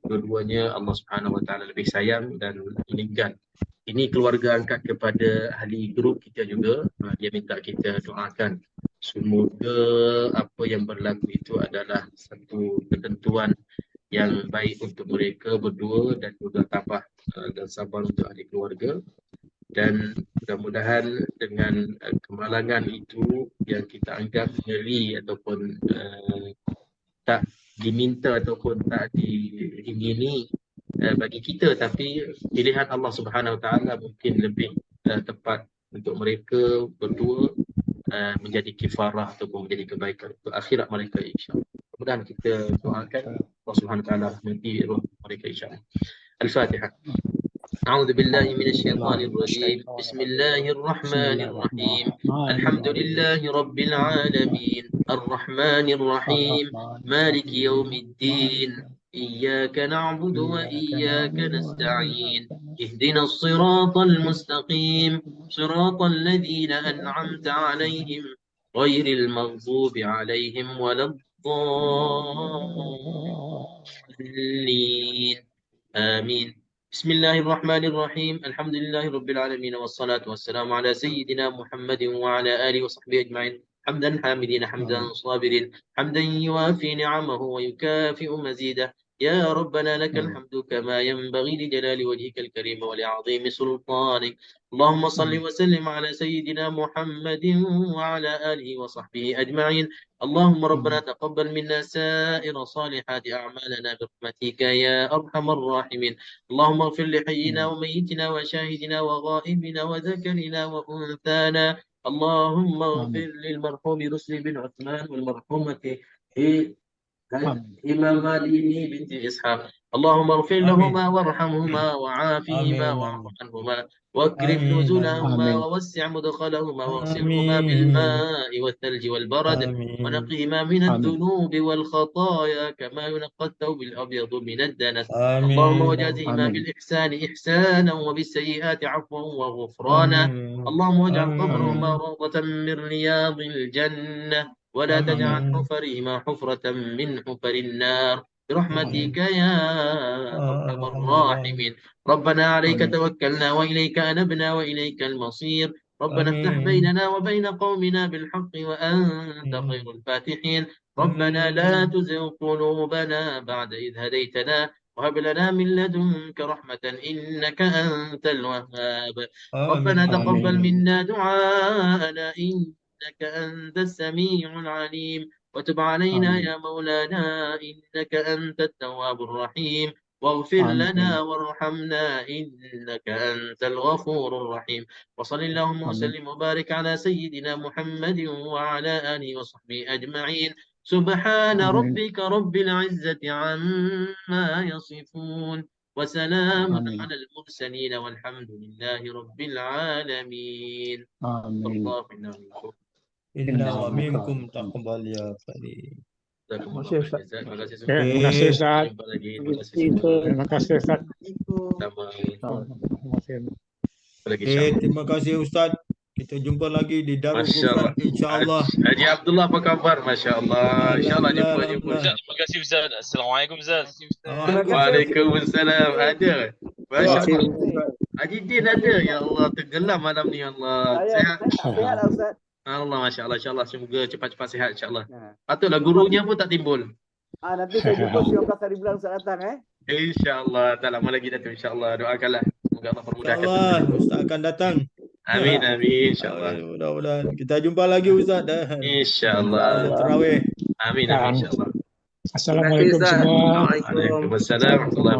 dua-duanya Allah Subhanahu Wa Taala lebih sayang dan meninggal. Ini keluarga angkat kepada ahli grup kita juga. Dia minta kita doakan semoga apa yang berlaku itu adalah satu ketentuan yang baik untuk mereka berdua, dan juga tabah dan sabar untuk ahli keluarga. Dan mudah-mudahan dengan kemalangan itu yang kita anggap ngeri ataupun tak diminta ataupun tak diingini bagi kita, tapi pilihan Allah Subhanahu Wa Taala mungkin lebih tepat untuk mereka berdua, menjadi kifarah ataupun menjadi kebaikan untuk akhirat mereka, insya-Allah. Mudah-mudahan kita doakan Allah Subhanahu Wa Taala rahmati roh mereka, insya-Allah. Al-Fatihah. أعوذ بالله من الشيطان الرجيم. بسم الله الرحمن الرحيم. الحمد لله رب العالمين الرحمن الرحيم مالك يوم الدين إياك نعبد وإياك نستعين اهدنا الصراط المستقيم صراط الذين أنعمت عليهم غير المغضوب عليهم ولا الضالين آمين. بسم الله الرحمن الرحيم الحمد لله رب العالمين والصلاة والسلام على سيدنا محمد وعلى آله وصحبه أجمعين. حمدا حامدين حمدا صابرين حمدا يوافي نعمه ويكافئ مزيده. يا ربنا لك الحمد كما ينبغي لجلال وجهك الكريم ولعظيم سلطانك. اللهم صل وسلم على سيدنا محمد وعلى آله وصحبه أجمعين. اللهم ربنا تقبل منا سائر صالحات أعمالنا برحمتك يا أرحم الراحمين. اللهم اغفر لحينا وميتنا وشاهدنا وغائبنا وذكرنا وأنثانا. اللهم اغفر للمرحوم رسل بن عثمان والمرحومة إمام علي بنت إسحاق. اللهم اغفر لهما وارحمهما وعافهما واعف عنهما واكرم نزلهما ووسع مدخلهما واغسلهما بالماء والثلج والبرد ونقهما من الذنوب والخطايا كما ينقى الثوب الأبيض من الدنس. اللهم وجازهما بالإحسان إحسانا وبالسيئات عفوا وغفرانا. اللهم واجعل قبرهما روضة من رياض الجنة ولا تجعل حفرهما حفرة من حفر النار برحمتك يا أرحم الراحمين. ربنا عليك توكلنا وإليك أنبنا وإليك المصير. ربنا افتح آمين. بيننا وبين قومنا بالحق وأنت خير الفاتحين. ربنا لا تزغ قلوبنا بعد إذ هديتنا وهب لنا من لدنك رحمة إنك أنت الوهاب. ربنا تقبل منا دعاءنا إنك أنت السميع العليم وتب علينا يا مولانا إنك أنت التواب الرحيم واغفر لنا وارحمنا إنك أنت الغفور الرحيم. وصل اللهم وسلم وبارك على سيدنا محمد وعلى آله وصحبه أجمعين. سبحان ربك رب العزة عما يصفون وسلام على المرسلين والحمد لله رب العالمين. الله Inna wa minkum taqabbal ya Fadil. Terima kasih Ustaz. Terima kasih Ustaz. Jumpa lagi. Terima kasih Ustaz. Terima kasih Ustaz. Kita jumpa lagi di Darul Quran insya-Allah. Haji Abdullah apa khabar? Masya-Allah. Insya-Allah jumpa. Terima kasih Ustaz. Assalamualaikum Ustaz. Waalaikumsalam. Ada. Masya-Allah. Haji Din ada. Ya Allah, tenggelam malam ni ya Allah. Sehat. Sehat Ustaz. Allah, masya-Allah, insya-Allah semoga cepat-cepat sihat insya-Allah. Patutlah gurunya pun tak timbul. Nanti saya jumpa 19 hari bulan Ustaz datang Insya-Allah, tak lama lagi datang insya-Allah. Doakanlah semoga Allah permudahkan. Allah, Ustaz akan datang. Amin amin insya-Allah. Mudah-mudahan kita jumpa lagi Ustaz dah. Insya-Allah. Tarawih. Amin amin insya-Allah. Assalamualaikum semua. Waalaikumsalam warahmatullahi wabarakatuh.